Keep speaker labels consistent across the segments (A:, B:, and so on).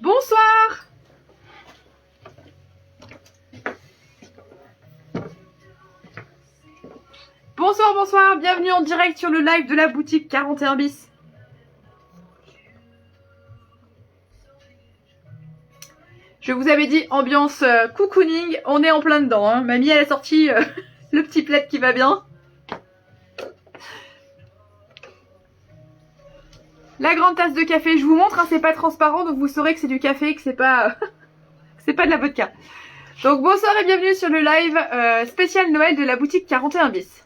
A: Bonsoir. Bonsoir, bonsoir, bienvenue en direct sur le live de la boutique 41 bis. Je vous avais dit ambiance cocooning, on est en plein dedans. Hein. Mamie elle a sorti le petit plaid qui va bien. La grande tasse de café, je vous montre, hein, c'est pas transparent donc vous saurez que c'est du café, que c'est pas c'est pas de la vodka. Donc bonsoir et bienvenue sur le live spécial Noël de la boutique 41 bis.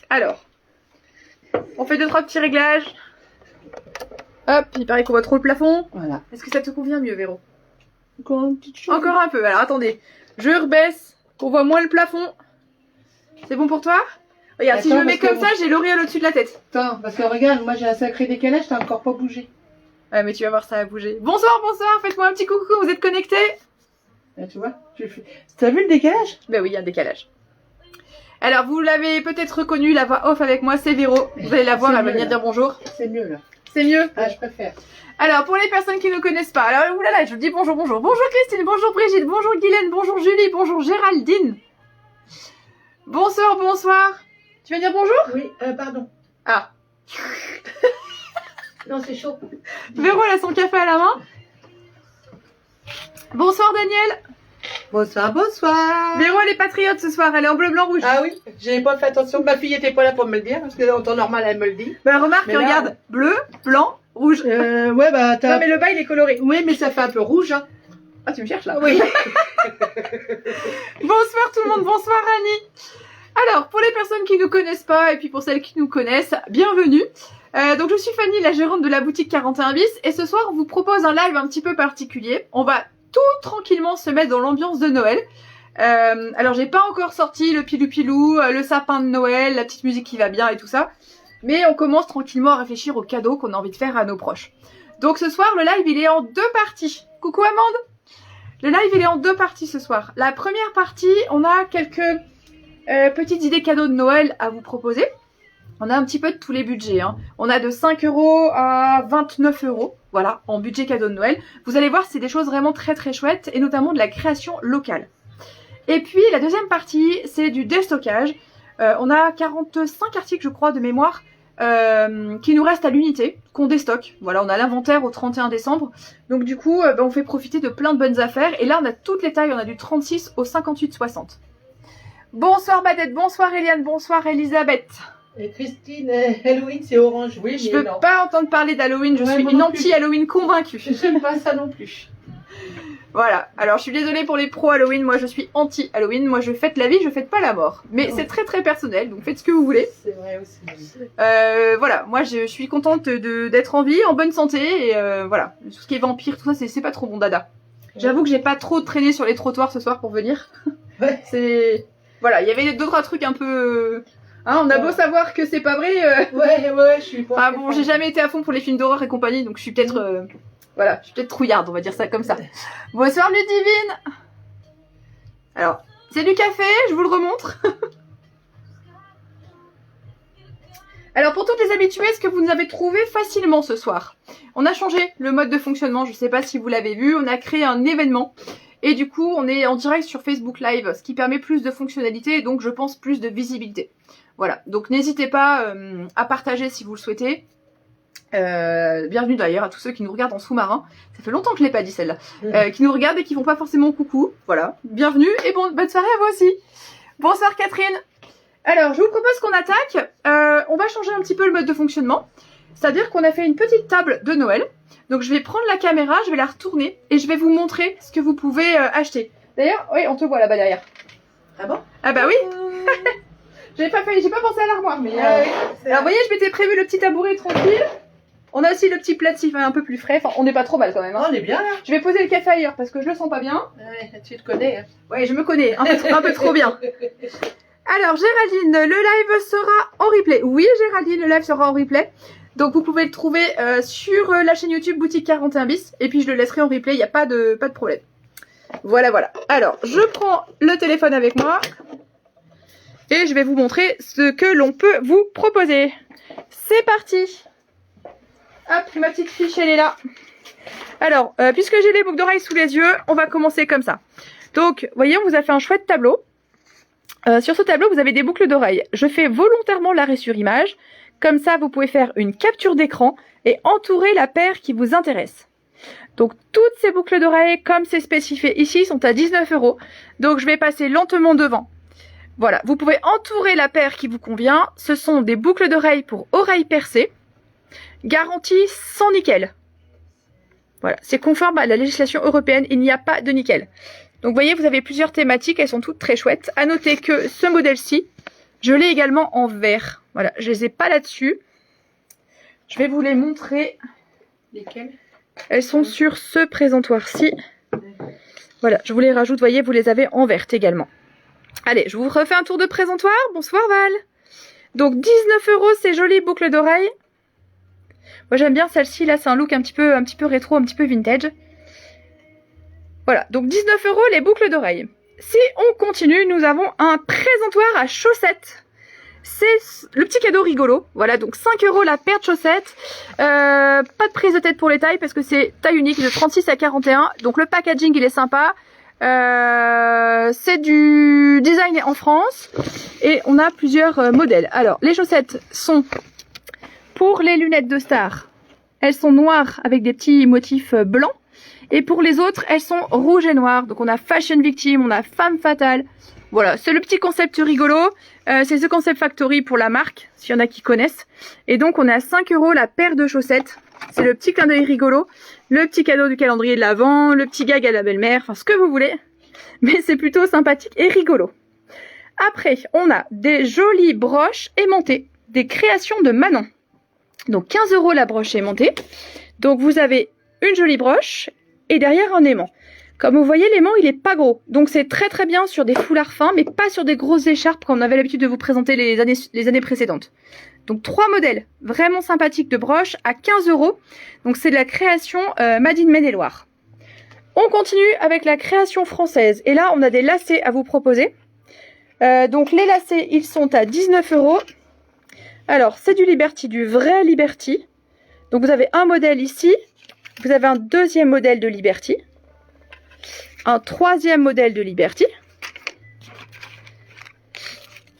A: Alors, on fait 2-3 petits réglages. Hop, il paraît qu'on voit trop le plafond.
B: Voilà.
A: Est-ce que ça te convient mieux, Véro?
B: Encore un petit chose.
A: Encore un peu. Alors attendez, je rebaisse, qu'on voit moins le plafond. C'est bon pour toi? Regarde, si je me mets comme ça, j'ai l'auréole au-dessus de la tête.
B: Attends, parce que regarde, moi j'ai un sacré décalage, t'as encore pas bougé.
A: Ouais, mais tu vas voir, ça va bouger. Bonsoir, bonsoir, faites-moi un petit coucou, vous êtes connectés?
B: Là, tu vois, t'as vu le décalage?
A: Ben oui, il y a un décalage. Alors, vous l'avez peut-être reconnu, la voix off avec moi, c'est Véro. Vous allez la voir, elle va venir dire bonjour.
B: C'est mieux là.
A: C'est mieux?
B: Ah, je préfère.
A: Alors, pour les personnes qui ne connaissent pas, alors, oulala, je vous dis bonjour, bonjour. Bonjour Christine, bonjour Brigitte, bonjour Guylaine, bonjour Julie, bonjour Géraldine. Bonsoir, bonsoir. Tu vas dire bonjour?
B: Oui, pardon.
A: Ah.
B: Non, c'est chaud.
A: Véro, elle a son café à la main. Bonsoir Daniel.
B: Bonsoir, bonsoir.
A: Véro, elle est patriote ce soir, elle est en bleu, blanc, rouge.
B: Ah oui, j'ai pas fait attention. Ma fille était pas là pour me le dire, parce que en temps normal, elle me le dit.
A: Bah remarque,
B: Mais là,
A: regarde, bleu, blanc, rouge.
B: Ouais, bah t'as.
A: Non mais le bas il est coloré.
B: Oui, mais ça fait un peu rouge, hein.
A: Ah tu me cherches là?
B: Oui.
A: Bonsoir tout le monde, bonsoir Annie. Alors, pour les personnes qui ne nous connaissent pas, et puis pour celles qui nous connaissent, bienvenue. Donc je suis Fanny, la gérante de la boutique 41 bis, et ce soir on vous propose un live un petit peu particulier. On va tout tranquillement se mettre dans l'ambiance de Noël. Alors j'ai pas encore sorti le pilou-pilou, le sapin de Noël, la petite musique qui va bien et tout ça. Mais on commence tranquillement à réfléchir aux cadeaux qu'on a envie de faire à nos proches. Donc ce soir, le live il est en 2 parties. Coucou Amande. Le live il est en 2 parties ce soir. La première partie, on a quelques petites idées cadeaux de Noël à vous proposer. On a un petit peu de tous les budgets. Hein. On a de 5 € à 29 €. Voilà, en budget cadeau de Noël. Vous allez voir, c'est des choses vraiment très très chouettes. Et notamment de la création locale. Et puis la deuxième partie, c'est du déstockage. On a 45 articles, je crois, de mémoire. Qui nous restent à l'unité, qu'on déstocke. Voilà, on a l'inventaire au 31 décembre. Donc du coup, on fait profiter de plein de bonnes affaires. Et là, on a toutes les tailles. On a du 36 au 58-60. Bonsoir Badette, bonsoir Eliane, bonsoir Elisabeth.
B: Et Christine, Halloween, c'est orange. Oui,
A: Je veux pas entendre parler d'Halloween, je
B: Ouais,
A: suis
B: moi
A: une
B: non plus.
A: anti-Halloween convaincue.
B: J'aime pas ça non plus.
A: Voilà, alors je suis désolée pour les pro-Halloween, moi je suis anti-Halloween, moi je fête la vie, je fête pas la mort. Mais c'est très très personnel, donc faites ce que vous voulez.
B: C'est vrai aussi.
A: Voilà, moi je suis contente d'être en vie, en bonne santé, et voilà. Tout ce qui est vampire, tout ça, c'est pas trop mon dada. J'avoue que j'ai pas trop traîné sur les trottoirs ce soir pour venir.
B: Ouais.
A: C'est... Voilà, il y avait 2-3 trucs un peu... Hein, on a beau savoir que c'est pas vrai...
B: Ouais, je suis pas.
A: Ah bon, j'ai jamais été à fond pour les films d'horreur et compagnie, donc je suis peut-être... Voilà, je suis peut-être trouillarde, on va dire ça comme ça. Bonsoir Ludivine. Alors, c'est du café, je vous le remontre. Alors pour toutes les habituées, ce que vous nous avez trouvé facilement ce soir. On a changé le mode de fonctionnement, je sais pas si vous l'avez vu, on a créé un événement. Et du coup, on est en direct sur Facebook Live, ce qui permet plus de fonctionnalités et donc je pense plus de visibilité. Voilà, donc n'hésitez pas à partager si vous le souhaitez. Bienvenue d'ailleurs à tous ceux qui nous regardent en sous-marin. Ça fait longtemps que je l'ai pas dit celle-là. Qui nous regardent et qui font pas forcément coucou. Voilà, bienvenue et bonne soirée à vous aussi. Bonsoir Catherine. Alors, je vous propose qu'on attaque. On va changer un petit peu le mode de fonctionnement. C'est-à-dire qu'on a fait une petite table de Noël. Donc je vais prendre la caméra, je vais la retourner et je vais vous montrer ce que vous pouvez acheter. D'ailleurs, oui, on te voit là-bas derrière.
B: Ah bon?
A: Ah bah oui. J'ai pas pensé à l'armoire, mais... Alors vous voyez, je m'étais prévu le petit tabouret tranquille. On a aussi le petit plat de un peu plus frais. Enfin, on n'est pas trop mal quand même. Hein.
B: On est bien là.
A: Je vais poser le café ailleurs parce que je le sens pas bien.
B: Ouais, tu te connais. Hein.
A: Ouais, je me connais. Un peu trop bien. Alors, Géraldine, le live sera en replay. Oui, Géraldine, le live sera en replay. Donc, vous pouvez le trouver sur la chaîne YouTube Boutique 41 bis. Et puis, je le laisserai en replay. Il n'y a pas de problème. Voilà, voilà. Alors, je prends le téléphone avec moi. Et je vais vous montrer ce que l'on peut vous proposer. C'est parti. Hop, ma petite fiche, elle est là. Alors, puisque j'ai les boucles d'oreilles sous les yeux, on va commencer comme ça. Donc, vous voyez, on vous a fait un chouette tableau. Sur ce tableau, vous avez des boucles d'oreilles. Je fais volontairement l'arrêt sur image. Comme ça, vous pouvez faire une capture d'écran et entourer la paire qui vous intéresse. Donc, toutes ces boucles d'oreilles, comme c'est spécifié ici, sont à 19 €. Donc, je vais passer lentement devant. Voilà, vous pouvez entourer la paire qui vous convient. Ce sont des boucles d'oreilles pour oreilles percées, garantie sans nickel. Voilà, c'est conforme à la législation européenne, il n'y a pas de nickel. Donc vous voyez, vous avez plusieurs thématiques, elles sont toutes très chouettes. À noter que ce modèle-ci, je l'ai également en vert. Voilà, je les ai pas là-dessus. Je vais vous les montrer.
B: Lesquelles?
A: Elles sont sur ce présentoir-ci. Voilà, je vous les rajoute, vous voyez, vous les avez en verte également. Allez, je vous refais un tour de présentoir. Bonsoir Val. Donc 19 € ces jolies boucles d'oreilles. Moi j'aime bien celle-ci, là c'est un look un petit peu rétro, un petit peu vintage. Voilà, donc 19 € les boucles d'oreilles. Si on continue, nous avons un présentoir à chaussettes. C'est le petit cadeau rigolo. Voilà, donc 5 € la paire de chaussettes. Pas de prise de tête pour les tailles parce que c'est taille unique de 36 à 41. Donc le packaging il est sympa. C'est du design en France. Et on a plusieurs modèles. Alors, les chaussettes sont... Pour les lunettes de star, elles sont noires avec des petits motifs blancs. Et pour les autres, elles sont rouges et noires. Donc on a Fashion Victim, on a Femme Fatale. Voilà, c'est le petit concept rigolo. C'est The Concept Factory pour la marque, s'il y en a qui connaissent. Et donc on est à 5 € la paire de chaussettes. C'est le petit clin d'œil rigolo. Le petit cadeau du calendrier de l'Avent, le petit gag à la belle-mère, enfin ce que vous voulez. Mais c'est plutôt sympathique et rigolo. Après, on a des jolies broches aimantées, des créations de Manon. Donc 15 € la broche aimantée. Donc vous avez une jolie broche et derrière un aimant. Comme vous voyez, l'aimant il est pas gros. Donc c'est très très bien sur des foulards fins, mais pas sur des grosses écharpes comme on avait l'habitude de vous présenter les années précédentes. Donc 3 modèles vraiment sympathiques de broches à 15 €. Donc c'est de la création Made in Maine-et-Loire. On continue avec la création française. Et là on a des lacets à vous proposer. Donc les lacets ils sont à 19 €. Alors, c'est du Liberty, du vrai Liberty. Donc, vous avez un modèle ici. Vous avez un deuxième modèle de Liberty. Un troisième modèle de Liberty.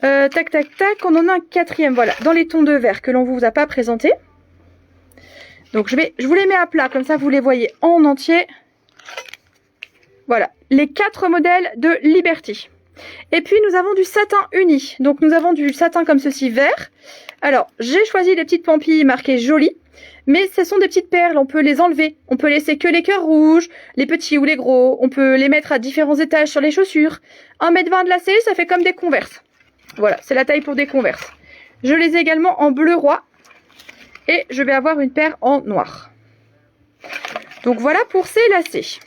A: Tac, tac, tac. On en a un quatrième, voilà, dans les tons de vert que l'on ne vous a pas présenté. Donc, je vous les mets à plat, comme ça, vous les voyez en entier. Voilà, les 4 modèles de Liberty. Et puis, nous avons du satin uni. Donc, nous avons du satin comme ceci, vert. Alors, j'ai choisi des petites pampilles marquées jolies, mais ce sont des petites perles, on peut les enlever. On peut laisser que les cœurs rouges, les petits ou les gros. On peut les mettre à différents étages sur les chaussures. 1,20 m de lacet, ça fait comme des Converse. Voilà, c'est la taille pour des Converse. Je les ai également en bleu roi. Et je vais avoir une paire en noir. Donc voilà pour ces lacets.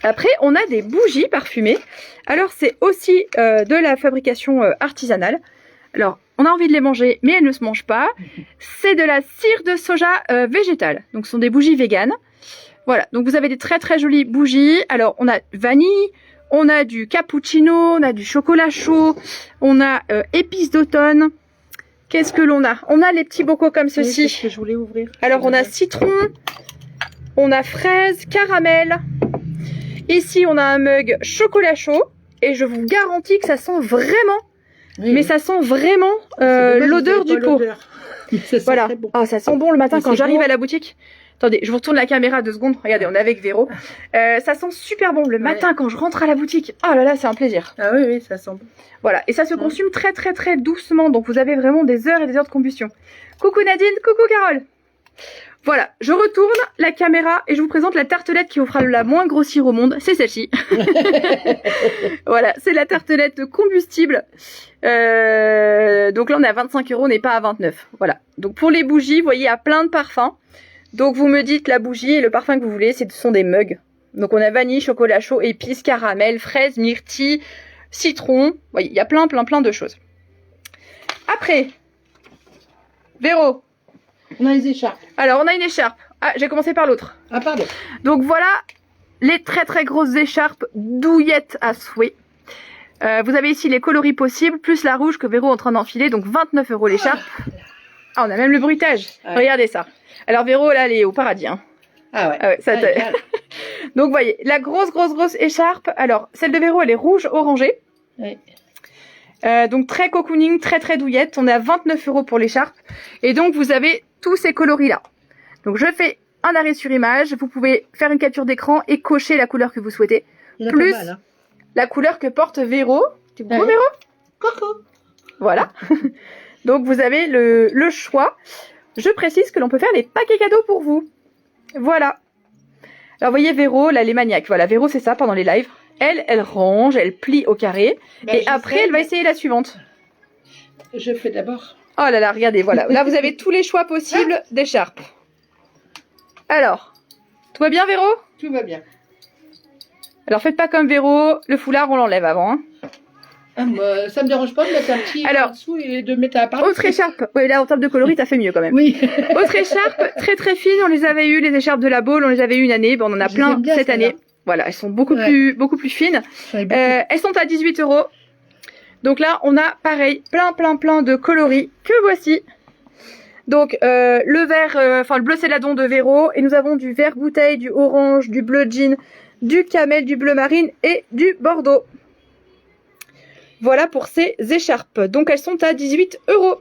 A: Après, on a des bougies parfumées. Alors, c'est aussi de la fabrication artisanale. Alors, on a envie de les manger, mais elles ne se mangent pas. C'est de la cire de soja végétale. Donc, ce sont des bougies véganes. Voilà, donc vous avez des très très jolies bougies. Alors, on a vanille, on a du cappuccino, on a du chocolat chaud, on a épices d'automne. Qu'est-ce que l'on a? On a les petits bocaux comme ceci.
B: Oui, c'est ce que je voulais ouvrir.
A: Alors, on a citron, on a fraise, caramel. Ici, on a un mug chocolat chaud. Et je vous garantis que ça sent vraiment... Oui, mais ça sent vraiment l'odeur du pot. Voilà. Bon. Oh, ça sent bon le matin quand j'arrive à la boutique. Attendez, je vous retourne la caméra 2 secondes. Regardez, on est avec Véro. Ça sent super bon le matin quand je rentre à la boutique. Oh là là, c'est un plaisir.
B: Ah oui, oui, ça sent bon.
A: Voilà, et ça se consume très très très doucement. Donc vous avez vraiment des heures et des heures de combustion. Coucou Nadine, coucou Carole. Voilà, je retourne la caméra et je vous présente la tartelette qui vous fera la moins grossir au monde. C'est celle-ci. Voilà, c'est la tartelette combustible. Donc là, on est à 25 €, on n'est pas à 29. Voilà. Donc pour les bougies, vous voyez, il y a plein de parfums. Donc vous me dites la bougie et le parfum que vous voulez, ce sont des mugs. Donc on a vanille, chocolat chaud, épices, caramel, fraise, myrtille, citron. Vous voyez, il y a plein de choses. Après, Véro.
B: On a les écharpes.
A: Alors, on a une écharpe. Ah, j'ai commencé par l'autre.
B: Ah, pardon.
A: Donc voilà, les très très grosses écharpes douillettes à souhait. Vous avez ici les coloris possibles, plus la rouge que Véro est en train d'enfiler, donc 29 € l'écharpe. Ah, on a même le bruitage. Ouais. Regardez ça. Alors Véro, là, elle est au paradis. Hein.
B: Ah ouais.
A: Ah ouais, ça
B: Ah,
A: t'a-
B: génial.
A: Donc, vous voyez, la grosse écharpe. Alors, celle de Véro, elle est rouge orangée.
B: Ouais.
A: Donc, très cocooning, très douillette. On est à 29 € pour l'écharpe. Et donc, vous avez tous ces coloris-là. Donc, je fais un arrêt sur image. Vous pouvez faire une capture d'écran et cocher la couleur que vous souhaitez.
B: Il y en a
A: Plus
B: pas mal, hein.
A: la couleur que porte Véro. Tu me trouves,
B: Ouais.
A: Véro?
B: Coucou.
A: Voilà. Donc, vous avez le choix. Je précise que l'on peut faire les paquets cadeaux pour vous. Voilà. Alors, vous voyez, Véro, là, les maniaques. Voilà, Véro, c'est ça pendant les lives. Elle range, elle plie au carré.
B: Ben,
A: Et
B: je
A: après,
B: sais,
A: elle va
B: mais
A: essayer la suivante.
B: Je fais d'abord.
A: Oh là là, regardez, voilà. Là, vous avez tous les choix possibles d'écharpes. Alors, tout va bien, Véro?
B: Tout va bien.
A: Alors, faites pas comme Véro. Le foulard, on l'enlève avant. Hein.
B: Ah, moi, ça me dérange pas de mettre un petit
A: Alors,
B: en dessous et de mettre à part.
A: Autre écharpe. Oui, là, en termes de coloris, t'as fait mieux quand même.
B: Oui.
A: Autre écharpe, très fine. On les avait eu, les écharpes de la Baule. On les avait eu une année. Bon, on en a
B: Je les
A: plein
B: aime bien,
A: cette
B: celles-là.
A: année. Voilà, elles sont beaucoup
B: Ouais.
A: plus fines.
B: J'en ai beaucoup.
A: Elles sont à 18 €. Donc là, on a pareil, plein de coloris que voici. Donc le vert, enfin le bleu céladon de Véro. Et nous avons du vert bouteille, du orange, du bleu jean, du camel, du bleu marine et du bordeaux. Voilà pour ces écharpes. Donc elles sont à 18 €.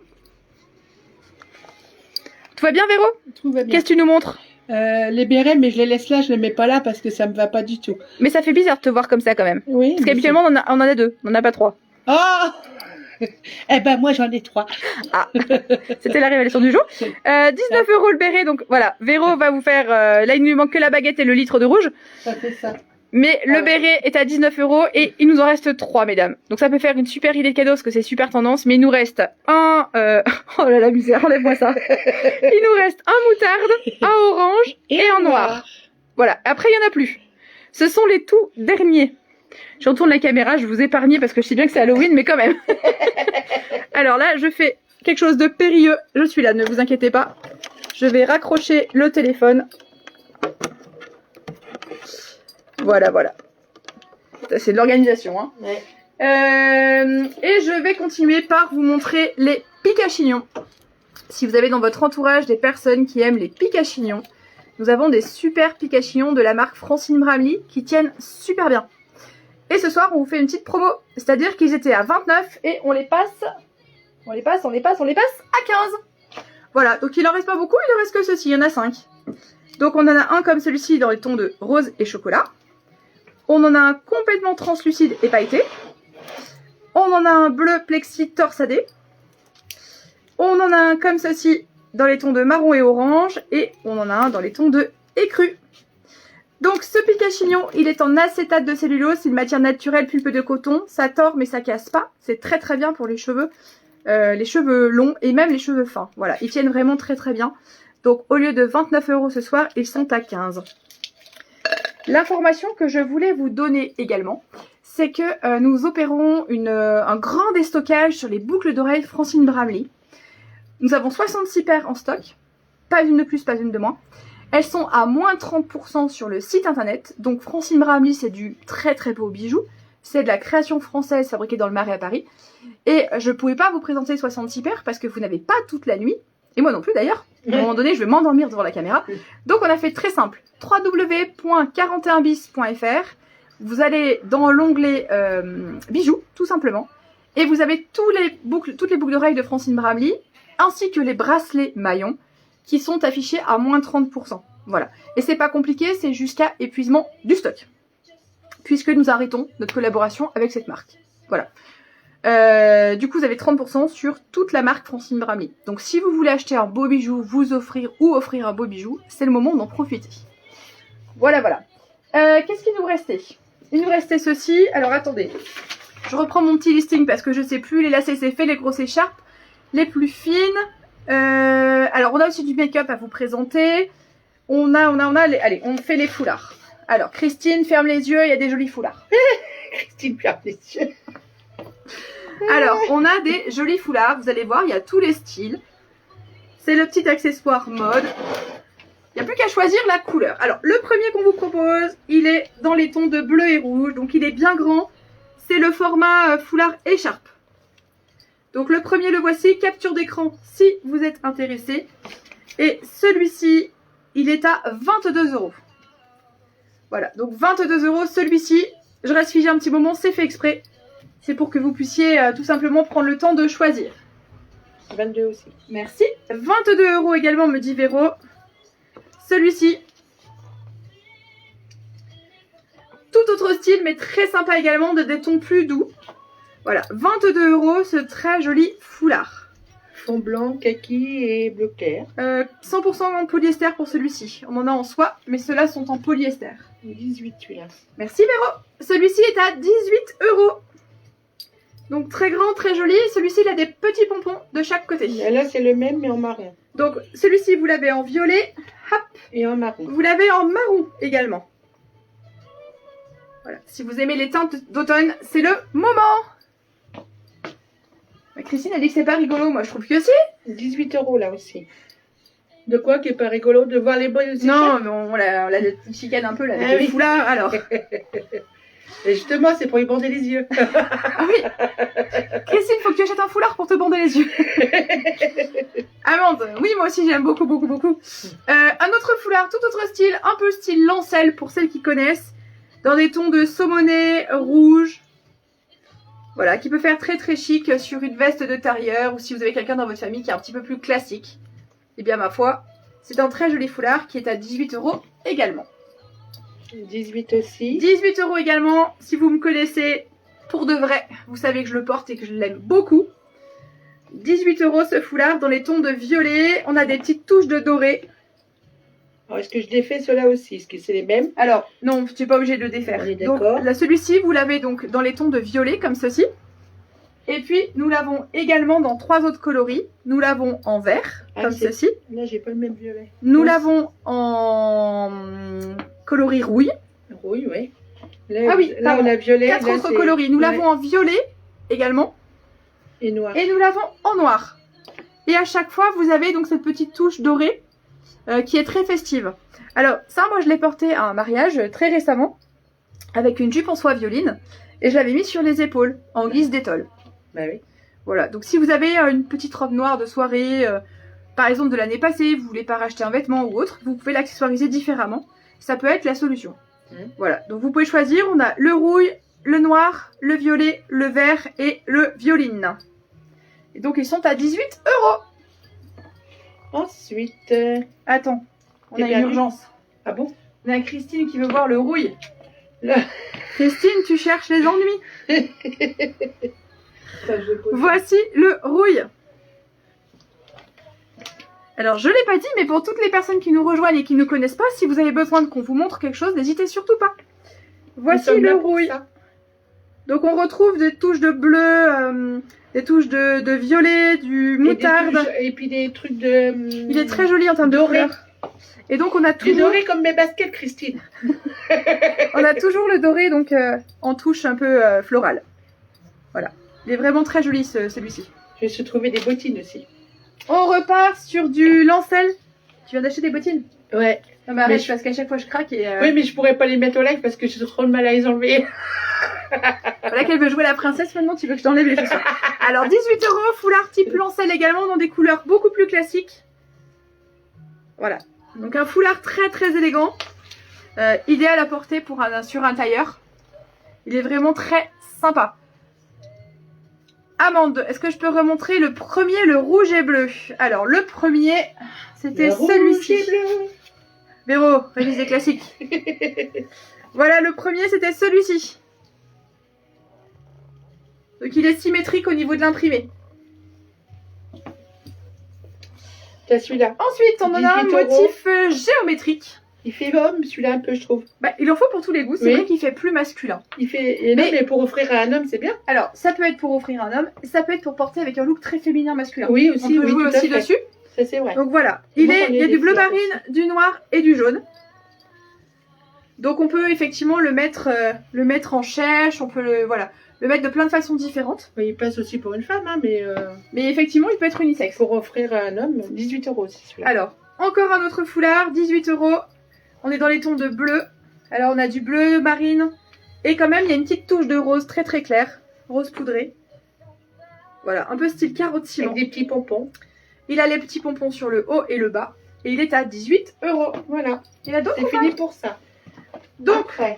A: Tout va bien, Véro?
B: Tout va bien.
A: Qu'est-ce que tu nous montres?
B: Les bérets, mais je les laisse là, je les mets pas là parce que ça me va pas du tout.
A: Mais ça fait bizarre de te voir comme ça quand même.
B: Oui.
A: Parce qu'habituellement on en a deux, on n'en a pas trois.
B: Oh. Eh ben moi j'en ai 3.
A: C'était la révélation du jour. 19 € le béret, donc voilà. Véro va vous faire. Là, il ne lui manque que la baguette et le litre de rouge.
B: Ça fait ça.
A: Mais le
B: ouais.
A: béret est à 19 € et il nous en reste 3, mesdames. Donc ça peut faire une super idée de cadeau parce que c'est super tendance. Mais il nous reste un. Oh là là, misère, enlève-moi ça. Il nous reste un moutarde, un orange et un noir. Voilà. Après, il n'y en a plus. Ce sont les tout derniers. Je retourne la caméra, je vous épargne parce que je sais bien que c'est Halloween, mais quand même. Alors là, je fais quelque chose de périlleux. Je suis là, ne vous inquiétez pas. Je vais raccrocher le téléphone. Voilà. Ça, c'est de l'organisation. Hein.
B: Ouais.
A: Et je vais continuer par vous montrer les pics à chignons. Si vous avez dans votre entourage des personnes qui aiment les pics à chignons, nous avons des super pics à chignons de la marque Francine Bramley qui tiennent super bien. Et ce soir, on vous fait une petite promo. C'est-à-dire qu'ils étaient à 29 et on les passe à 15. Voilà, donc il en reste pas beaucoup, il en reste que ceci, il y en a 5. Donc on en a un comme celui-ci dans les tons de rose et chocolat. On en a un complètement translucide et pailleté. On en a un bleu plexi torsadé. On en a un comme ceci dans les tons de marron et orange. Et on en a un dans les tons de écru. Donc ce pic à chignon, il est en acétate de cellulose, c'est une matière naturelle pulpe de coton, ça tord mais ça casse pas, c'est très bien pour les cheveux longs et même les cheveux fins. Voilà, ils tiennent vraiment très bien. Donc au lieu de 29 € ce soir, ils sont à 15. L'information que je voulais vous donner également, c'est que nous opérons un grand déstockage sur les boucles d'oreilles Francine Bramley. Nous avons 66 paires en stock, pas une de plus, pas une de moins. Elles sont à moins 30% sur le site internet. Donc Francine Bramley, c'est du très beau bijou. C'est de la création française fabriquée dans le Marais à Paris. Et je ne pouvais pas vous présenter 66 paires parce que vous n'avez pas toute la nuit. Et moi non plus d'ailleurs. À un moment donné, je vais m'endormir devant la caméra. Donc on a fait très simple. www.41bis.fr. Vous allez dans l'onglet bijoux, tout simplement. Et vous avez toutes les boucles d'oreilles de Francine Bramley, ainsi que les bracelets maillons, qui sont affichés à moins 30%. Voilà. Et c'est pas compliqué, c'est jusqu'à épuisement du stock. Puisque nous arrêtons notre collaboration avec cette marque. Voilà. Du coup, vous avez 30% sur toute la marque Francine Bramley. Donc si vous voulez acheter un beau bijou, vous offrir ou offrir un beau bijou, c'est le moment d'en profiter. Voilà. Qu'est-ce qu'il nous restait? Il nous restait ceci. Alors attendez. Je reprends mon petit listing parce que je sais plus. Les lacets c'est fait, les grosses écharpes, les plus fines. Alors on a aussi du make-up à vous présenter. On a allez, on fait les foulards. Alors Christine, ferme les yeux, il y a des jolis foulards.
B: Christine, ferme les yeux.
A: Alors on a des jolis foulards, vous allez voir, il y a tous les styles. C'est le petit accessoire mode. Il n'y a plus qu'à choisir la couleur. Alors le premier qu'on vous propose, il est dans les tons de bleu et rouge, donc il est bien grand. C'est le format foulard écharpe. Donc le premier, le voici, capture d'écran si vous êtes intéressé. Et celui-ci, il est à 22 €. Voilà, donc 22 € celui-ci. Je reste figée un petit moment, c'est fait exprès. C'est pour que vous puissiez tout simplement prendre le temps de choisir.
B: 22 aussi.
A: Merci. 22 € également, me dit Véro. Celui-ci. Tout autre style, mais très sympa également, de des tons plus doux. Voilà, 22 € ce très joli foulard.
B: Fond blanc, kaki et bleu clair.
A: 100% en polyester pour celui-ci. On en a en soie, mais ceux-là sont en polyester.
B: 18 celui-là.
A: Merci Véro. Celui-ci est à 18 €. Donc très grand, très joli. Celui-ci, il a des petits pompons de chaque côté.
B: Et là, c'est le même, mais en marron.
A: Donc celui-ci, vous l'avez en violet. Hop.
B: Et en marron.
A: Vous l'avez en marron également. Voilà. Si vous aimez les teintes d'automne, c'est le moment. Christine a dit que c'est pas rigolo. Moi, je trouve que si.
B: 18 € là aussi. De quoi qui est pas rigolo? De voir les boys aussi?
A: Non, mais on la chicane un peu là, avec le foulard, alors.
B: Et justement, c'est pour y bander les yeux.
A: Ah oui. Christine, faut que tu achètes un foulard pour te bander les yeux. Amande, oui, moi aussi j'aime beaucoup, beaucoup, beaucoup. Un autre foulard, tout autre style, un peu style lancel pour celles qui connaissent. Dans des tons de saumoné, rouge. Voilà, qui peut faire très très chic sur une veste de tailleur ou si vous avez quelqu'un dans votre famille qui est un petit peu plus classique. Eh bien, ma foi, c'est un très joli foulard qui est à 18 € également.
B: 18 aussi.
A: 18 € également, si vous me connaissez pour de vrai, vous savez que je le porte et que je l'aime beaucoup. 18 € ce foulard dans les tons de violet. On a des petites touches de doré.
B: Alors, est-ce que je défais ceux-là aussi? Est-ce que c'est les mêmes?
A: Alors, non, tu n'es pas obligé de le défaire.
B: On est d'accord.
A: Donc, là, celui-ci, vous l'avez donc dans les tons de violet, comme ceci. Et puis, nous l'avons également dans 3 autres coloris. Nous l'avons en vert, comme ceci.
B: Là, j'ai pas le même violet.
A: Nous l'avons en coloris rouille.
B: Rouille, oui. Là,
A: Ah oui,
B: là on a violet.
A: 4
B: là,
A: autres coloris. Nous l'avons en violet également.
B: Et noir.
A: Et nous l'avons en noir. Et à chaque fois, vous avez donc cette petite touche dorée qui est très festive. Alors, ça, moi, je l'ai porté à un mariage très récemment avec une jupe en soie violine. Et je l'avais mis sur les épaules en guise d'étole.
B: Bah oui.
A: Voilà, donc si vous avez une petite robe noire de soirée, par exemple de l'année passée, vous voulez pas racheter un vêtement ou autre, vous pouvez l'accessoiriser différemment. Ça peut être la solution. Voilà, donc vous pouvez choisir, on a le rouille, le noir, le violet, le vert et le violine. Et donc ils sont à 18 €.
B: Ensuite...
A: Attends, on a une urgence.
B: Ah bon?
A: On a Christine qui veut voir le rouille.
B: Là.
A: Christine, tu cherches les ennuis. Voici le rouille. Alors, je l'ai pas dit, mais pour toutes les personnes qui nous rejoignent et qui ne connaissent pas, si vous avez besoin qu'on vous montre quelque chose, n'hésitez surtout pas. Voici le rouille. Donc, on retrouve des touches de bleu, des touches de violet, du moutarde.
B: Et puis des trucs de...
A: Il est très joli en termes de couleur. Et donc, on a toujours...
B: Du doré comme mes baskets, Christine.
A: On a toujours le doré, donc en touche un peu florale. Voilà. Il est vraiment très joli celui-ci.
B: Je vais se trouver des bottines aussi.
A: On repart sur du lancel. Tu viens d'acheter des bottines?
B: Ouais.
A: Non mais arrête, parce qu'à chaque fois je craque et...
B: Oui, mais je pourrais pas les mettre au live parce que j'ai trop de mal à les enlever.
A: Voilà qu'elle veut jouer la princesse maintenant, tu veux que je t'enlève les chaussures. Alors 18 €, foulard type lancel également dans des couleurs beaucoup plus classiques. Voilà. Donc un foulard très très élégant. Idéal à porter pour sur un tailleur. Il est vraiment très sympa. Amande, est-ce que je peux remontrer le premier, le rouge et bleu? Alors, le premier, c'était celui-ci. Véro, révise des classiques. Voilà, le premier, c'était celui-ci. Donc, il est symétrique au niveau de l'imprimé.
B: T'as celui-là.
A: Ensuite, on en a un motif géométrique.
B: Il fait homme, celui-là, un peu, je trouve.
A: Bah, il en faut pour tous les goûts. C'est vrai qu'il fait plus masculin.
B: Il fait... mais pour offrir à un homme, c'est bien.
A: Alors, ça peut être pour offrir à un homme. Ça peut être pour porter avec un look très féminin masculin.
B: Oui, aussi.
A: On peut jouer aussi dessus.
B: Ça, c'est vrai.
A: Donc, voilà. Il y a du bleu marine, du noir et du jaune. Donc, on peut effectivement le mettre en chèche. On peut le mettre de plein de façons différentes.
B: Il passe aussi pour une femme, hein, mais...
A: Mais effectivement, il peut être unisexe.
B: Pour offrir à un homme, 18 € aussi, celui-là.
A: Alors, encore un autre foulard, 18 €. On est dans les tons de bleu. Alors, on a du bleu marine. Et quand même, il y a une petite touche de rose très très claire. Rose poudrée. Voilà, un peu style carotte ciment.
B: Avec des petits pompons.
A: Il a les petits pompons sur le haut et le bas. et il est à 18 €.
B: Voilà,
A: Il y en a d'autres
B: c'est
A: ou pas?
B: fini pour ça.
A: Donc,
B: Après,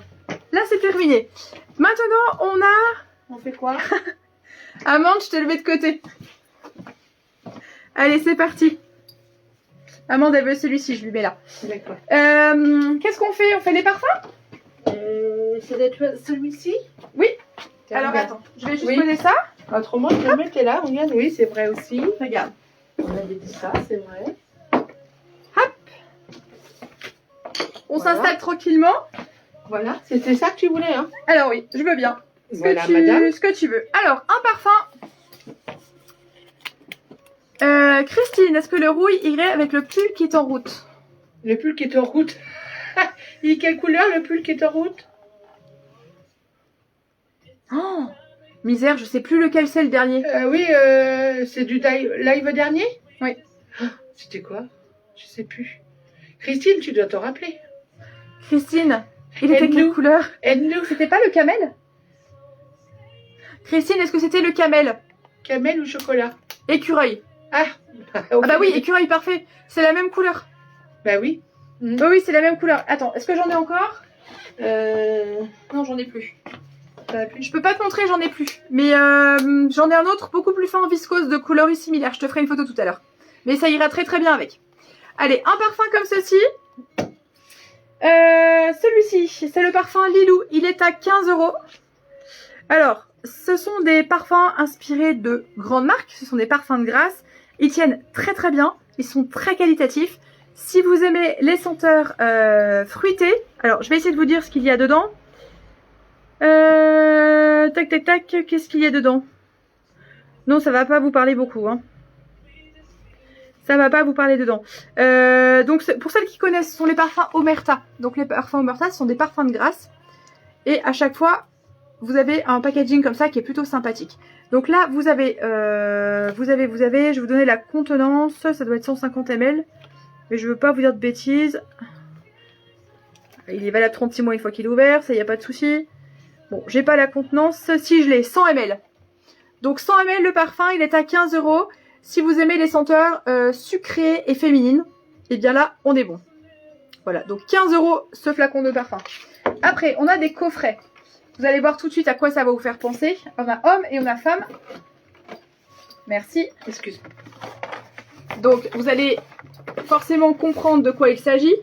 A: là, c'est terminé. Maintenant, on a...
B: on fait quoi?
A: Amande, je t'ai levé de côté. Allez, c'est parti. Amande, elle veut celui-ci, je lui mets là.
B: D'accord.
A: Qu'est-ce qu'on fait? On fait les parfums?
B: Ça doit être celui-ci?
A: Oui.
B: Tiens,
A: Alors,
B: regarde.
A: attends, je vais juste
B: Oui.
A: poser ça.
B: Autrement, je le mettais là, regarde, oui, c'est vrai aussi.
A: Regarde.
B: On avait dit ça, c'est vrai.
A: On
B: Voilà.
A: s'installe tranquillement.
B: Voilà, c'était ça que tu voulais, hein?
A: Alors oui, je veux bien.
B: Voilà, madame.
A: Ce que tu veux. Alors, un parfum. Christine, est-ce que le rouille irait avec le pull qui est en route?
B: Le pull qui est en route. Il est quelle couleur le pull qui est en route?
A: Oh, misère, je sais plus lequel c'est le dernier.
B: Oui, c'est du live dernier?
A: Oui.
B: Ah, c'était quoi? Je sais plus. Christine, tu dois te rappeler.
A: Christine, il était quelle
B: Aide-nous.
A: couleur?
B: Aide-nous.
A: C'était pas le camel? Christine, est-ce que c'était le camel?
B: Camel ou chocolat?
A: Écureuil.
B: Ah,
A: Ah bah oui, écureuil, parfait. C'est la même couleur.
B: Bah oui.
A: Oui, oui, c'est la même couleur. Attends, est-ce que j'en ai encore? Non, j'en ai plus. Je peux pas te montrer, j'en ai plus. Mais j'en ai un autre beaucoup plus fin en viscose de coloris similaire. Je te ferai une photo tout à l'heure. Mais ça ira très très bien avec. Allez, un parfum comme ceci. Celui-ci, c'est le parfum Lilou. Il est à 15 €. Alors, ce sont des parfums inspirés de grandes marques. Ce sont des parfums de grâce. Ils tiennent très très bien. Ils sont très qualitatifs. Si vous aimez les senteurs fruitées, alors je vais essayer de vous dire ce qu'il y a dedans. Tac tac tac, qu'est-ce qu'il y a dedans? Non, ça va pas vous parler beaucoup, hein. Ça va pas vous parler dedans. Donc pour celles qui connaissent, ce sont les parfums Omerta. Donc les parfums Omerta, ce sont des parfums de grâce. Et à chaque fois, vous avez un packaging comme ça qui est plutôt sympathique. Donc là, vous avez, je vais vous donner la contenance. Ça doit être 150 ml. Mais je veux pas vous dire de bêtises. Il est valable 36 mois une fois qu'il est ouvert, ça y a pas de souci. Bon, j'ai pas la contenance. Si, je l'ai, 100 ml. Donc 100 ml le parfum, il est à 15 €. Si vous aimez les senteurs sucrées et féminines, et bien là, on est bon. Voilà, donc 15 € ce flacon de parfum. Après, on a des coffrets. Vous allez voir tout de suite à quoi ça va vous faire penser. On a homme et on a femme. Merci.
B: Excuse-moi.
A: Donc, vous allez forcément comprendre de quoi il s'agit.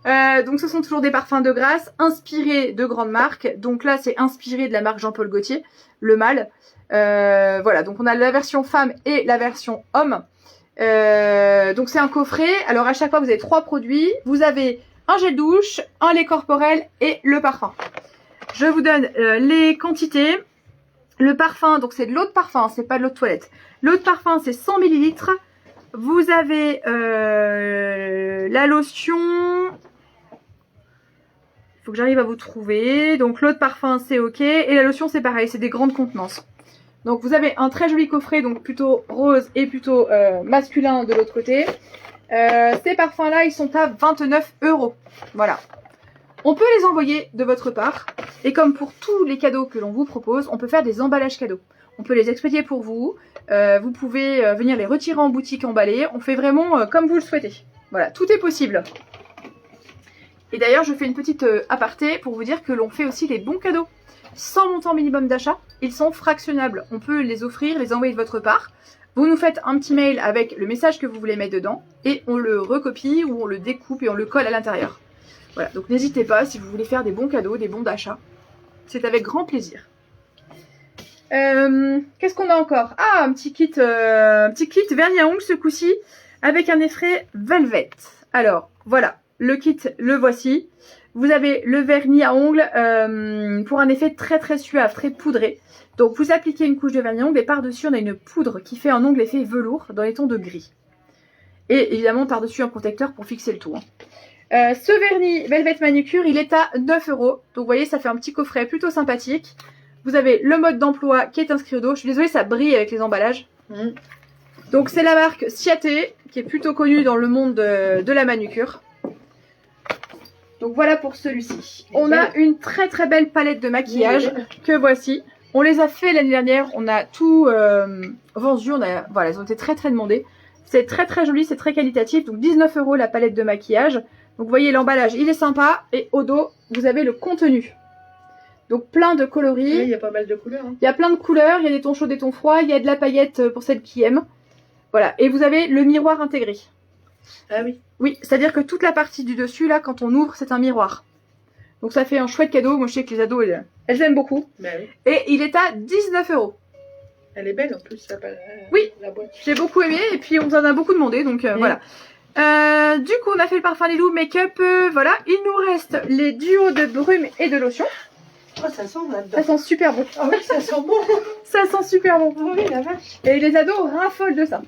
A: Donc, ce sont toujours des parfums de grâce inspirés de grandes marques. Donc là, c'est inspiré de la marque Jean-Paul Gaultier, le mâle. Voilà, donc on a la version femme et la version homme. Donc c'est un coffret. Alors à chaque fois, vous avez 3 produits. Vous avez un gel douche, un lait corporel et le parfum. Je vous donne les quantités. Le parfum, donc c'est de l'eau de parfum, c'est pas de l'eau de toilette. L'eau de parfum, c'est 100 ml. Vous avez la lotion. Il faut que j'arrive à vous trouver. Donc l'eau de parfum, c'est ok. Et la lotion, c'est pareil, c'est des grandes contenances. Donc vous avez un très joli coffret, donc plutôt rose et plutôt masculin de l'autre côté. Ces parfums-là, ils sont à 29 €. Voilà. On peut les envoyer de votre part. Et comme pour tous les cadeaux que l'on vous propose, on peut faire des emballages cadeaux. On peut les expédier pour vous. Vous pouvez venir les retirer en boutique emballés. On fait vraiment comme vous le souhaitez. Voilà, tout est possible. Et d'ailleurs, je fais une petite aparté pour vous dire que l'on fait aussi des bons cadeaux. Sans montant minimum d'achat, ils sont fractionnables. On peut les offrir, les envoyer de votre part. Vous nous faites un petit mail avec le message que vous voulez mettre dedans et on le recopie ou on le découpe et on le colle à l'intérieur. Voilà, donc n'hésitez pas si vous voulez faire des bons cadeaux, des bons d'achat. C'est avec grand plaisir. Qu'est-ce qu'on a encore? Ah, un petit kit vernis à ongles ce coup-ci avec un effet velvet. Alors, voilà, le kit, le voici. Vous avez le vernis à ongles pour un effet très très suave, très poudré. Donc vous appliquez une couche de vernis à ongles et par-dessus on a une poudre qui fait un ongle effet velours dans les tons de gris. Et évidemment par-dessus un protecteur pour fixer le tout. Ce vernis Velvet Manucure, il est à 9 €. Donc vous voyez, ça fait un petit coffret plutôt sympathique. Vous avez le mode d'emploi qui est inscrit au dos. Je suis désolée, ça brille avec les emballages. Donc c'est la marque Ciaté, qui est plutôt connue dans le monde de la manucure. Donc voilà pour celui-ci. On a une très très belle palette de maquillage que voici. On les a fait l'année dernière, on a tout vendu, voilà, elles ont été très très demandées. C'est très très joli, c'est très qualitatif. Donc 19 € la palette de maquillage. Donc vous voyez l'emballage, il est sympa. Et au dos, vous avez le contenu. Donc plein de coloris.
B: Oui, il y a pas mal de couleurs. Hein.
A: Il y a plein de couleurs, il y a des tons chauds, des tons froids, il y a de la paillette pour celles qui aiment. Voilà, et vous avez le miroir intégré.
B: Ah oui.
A: Oui, c'est-à-dire que toute la partie du dessus, là, quand on ouvre, c'est un miroir. Donc ça fait un chouette cadeau. Moi, je sais que les ados, elles aiment beaucoup.
B: Bah oui.
A: Et il est à 19 €.
B: Elle est belle en plus,
A: Oui.
B: la boîte.
A: J'ai beaucoup aimé, et puis on en a beaucoup demandé, donc
B: Oui.
A: voilà. Du coup, on a fait le parfum Lilou Make-up, voilà. Il nous reste les duos de brume et de lotion.
B: Oh, ça sent là-dedans.
A: Ça sent super bon.
B: Ah oui, ça sent bon.
A: Ça sent super bon.
B: Ah oui, la vache.
A: Et les ados raffolent de ça.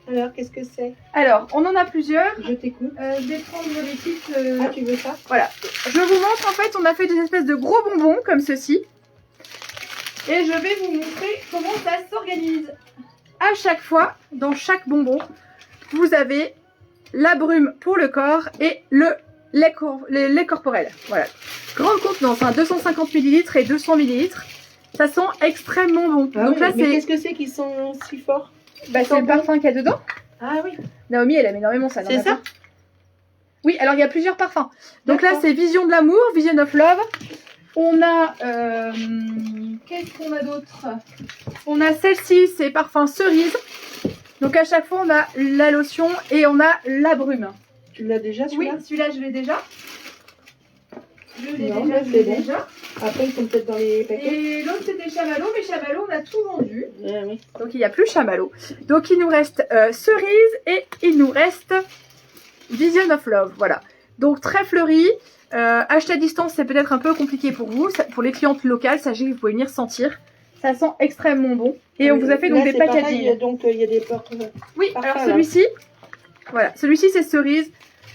B: Alors, qu'est-ce que c'est?
A: Alors, on en a plusieurs.
B: Je t'écoute.
A: Je vais prendre les kits.
B: Ah, tu veux ça?
A: Voilà. Je vous montre, en fait, on a fait des espèces de gros bonbons, comme ceci. Et je vais vous montrer comment ça s'organise. À chaque fois, dans chaque bonbon, vous avez la brume pour le corps et le lait corporel. Voilà. Grande contenance, hein, 250 ml et 200 ml. Ça sent extrêmement bon.
B: Ah
A: Donc
B: oui,
A: là,
B: mais
A: c'est
B: qu'est-ce que c'est qui sont si forts?
A: c'est le parfum qu'il y a dedans.
B: Ah oui.
A: Naomi, elle aime énormément ça.
B: C'est ça?
A: Oui, alors il y a plusieurs parfums. Donc là,
B: D'accord.
A: c'est Vision de l'amour, Vision of Love. On a... qu'est-ce qu'on a d'autre? On a celle-ci, c'est parfum cerise. Donc à chaque fois, on a la lotion et on a la brume.
B: Tu l'as déjà
A: Oui,
B: celui-là?
A: celui-là, je l'ai déjà.
B: Non, là, c'est bon.
A: déjà.
B: Après, ils sont peut-être dans les paquets.
A: Et l'autre, c'était Chamallow, mais Chamallow, on a tout vendu.
B: Ah oui.
A: Donc il n'y a plus Chamallow. Donc il nous reste cerise et il nous reste Vision of Love. Voilà. Donc très fleuri. Acheter à distance, c'est peut-être un peu compliqué pour vous. Pour les clientes locales, sachez que vous pouvez venir sentir. Ça sent extrêmement bon. Et on vous a fait donc
B: Là,
A: des
B: c'est
A: packaging.
B: pareil, donc il y a des portes.
A: Oui,
B: Parfum,
A: alors
B: là.
A: celui-ci, voilà, celui-ci c'est cerise.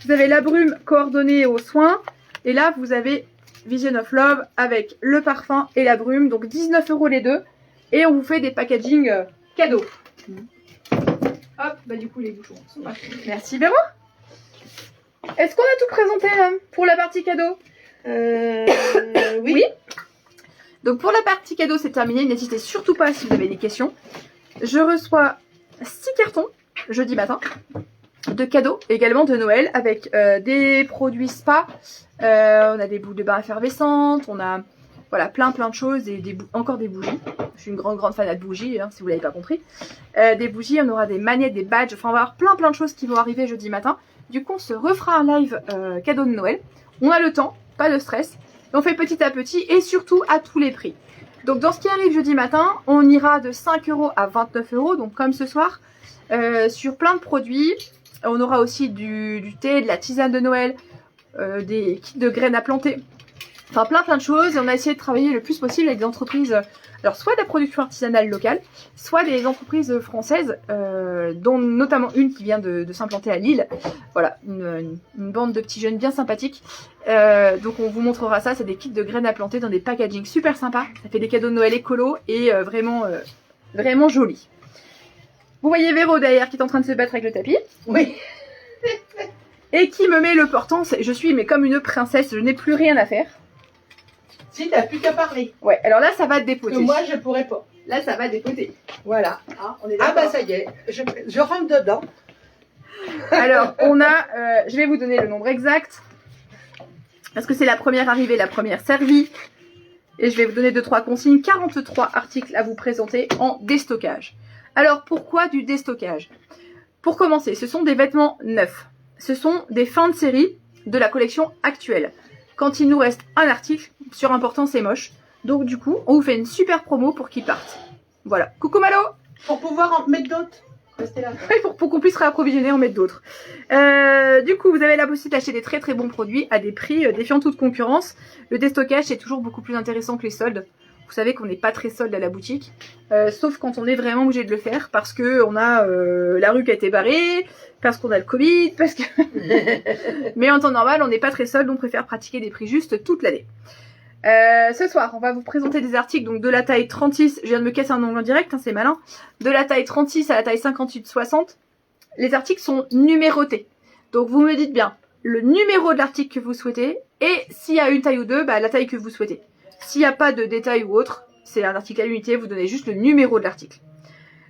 A: Vous avez la brume coordonnée aux soins. Et là, vous avez Vision of Love avec le parfum et la brume. Donc 19 € les deux. Et on vous fait des packaging cadeaux. Hop, bah du coup les bouchons sont partis. Merci Véro. Est-ce qu'on a tout présenté là, pour la partie cadeau?
B: Oui.
A: Oui. Donc pour la partie cadeau, c'est terminé. N'hésitez surtout pas si vous avez des questions. Je reçois 6 cartons jeudi matin de cadeaux, également de Noël, avec des produits spa. On a des boules de bain effervescentes, on a voilà, plein de choses, et encore des bougies. Je suis une grande fan de bougies, hein, si vous l'avez pas compris. Des bougies, on aura des manettes, des badges, enfin on va avoir plein de choses qui vont arriver jeudi matin. Du coup, on se refera un live cadeau de Noël. On a le temps, pas de stress. On fait petit à petit et surtout à tous les prix. Donc dans ce qui arrive jeudi matin, on ira de 5 € à 29 €, donc comme ce soir, sur plein de produits. On aura aussi du thé, de la tisane de Noël, des kits de graines à planter. Enfin plein de choses. Et on a essayé de travailler le plus possible avec des entreprises, alors soit de la production artisanale locale, soit des entreprises françaises, dont notamment une qui vient de s'implanter à Lille. Voilà, une bande de petits jeunes bien sympathiques. Donc on vous montrera ça, c'est des kits de graines à planter dans des packaging super sympas. Ça fait des cadeaux de Noël écolo et vraiment jolis. Vous voyez Véro derrière qui est en train de se battre avec le tapis.
B: Oui.
A: Et qui me met le portant. Je suis mais comme une princesse, je n'ai plus rien à faire.
B: Si, t'as plus qu'à parler.
A: Ouais, alors là ça va dépoter.
B: Que moi, je pourrais pas.
A: Là ça va dépoter.
B: Voilà.
A: Hein, on est
B: Ah
A: d'accord.
B: bah ça y est, je rentre dedans.
A: Alors on a, je vais vous donner le nombre exact. Parce que c'est la première arrivée, la première servie. Et je vais vous donner 2-3 consignes. 43 articles à vous présenter en déstockage. Alors pourquoi du déstockage? Pour commencer, ce sont des vêtements neufs. Ce sont des fins de série de la collection actuelle. Quand il nous reste un article, sur important c'est moche. Donc du coup, on vous fait une super promo pour qu'ils partent. Voilà. Coucou Malo.
B: Pour pouvoir en mettre d'autres. Restez là.
A: Oui, pour qu'on puisse réapprovisionner, en mettre d'autres. Du coup, vous avez la possibilité d'acheter des très bons produits à des prix défiant toute concurrence. Le déstockage, c'est toujours beaucoup plus intéressant que les soldes. Vous savez qu'on n'est pas très solde à la boutique, sauf quand on est vraiment obligé de le faire, parce que on a la rue qui a été barrée, parce qu'on a le Covid, parce que... Mais en temps normal, on n'est pas très solde, on préfère pratiquer des prix justes toute l'année. Ce soir, on va vous présenter des articles donc de la taille 36, je viens de me casser un ongle en direct, hein, c'est malin, de la taille 36 à la taille 58-60. Les articles sont numérotés. Donc vous me dites bien le numéro de l'article que vous souhaitez et s'il y a une taille ou deux, bah, la taille que vous souhaitez. S'il n'y a pas de détail ou autre, c'est un article à l'unité, vous donnez juste le numéro de l'article.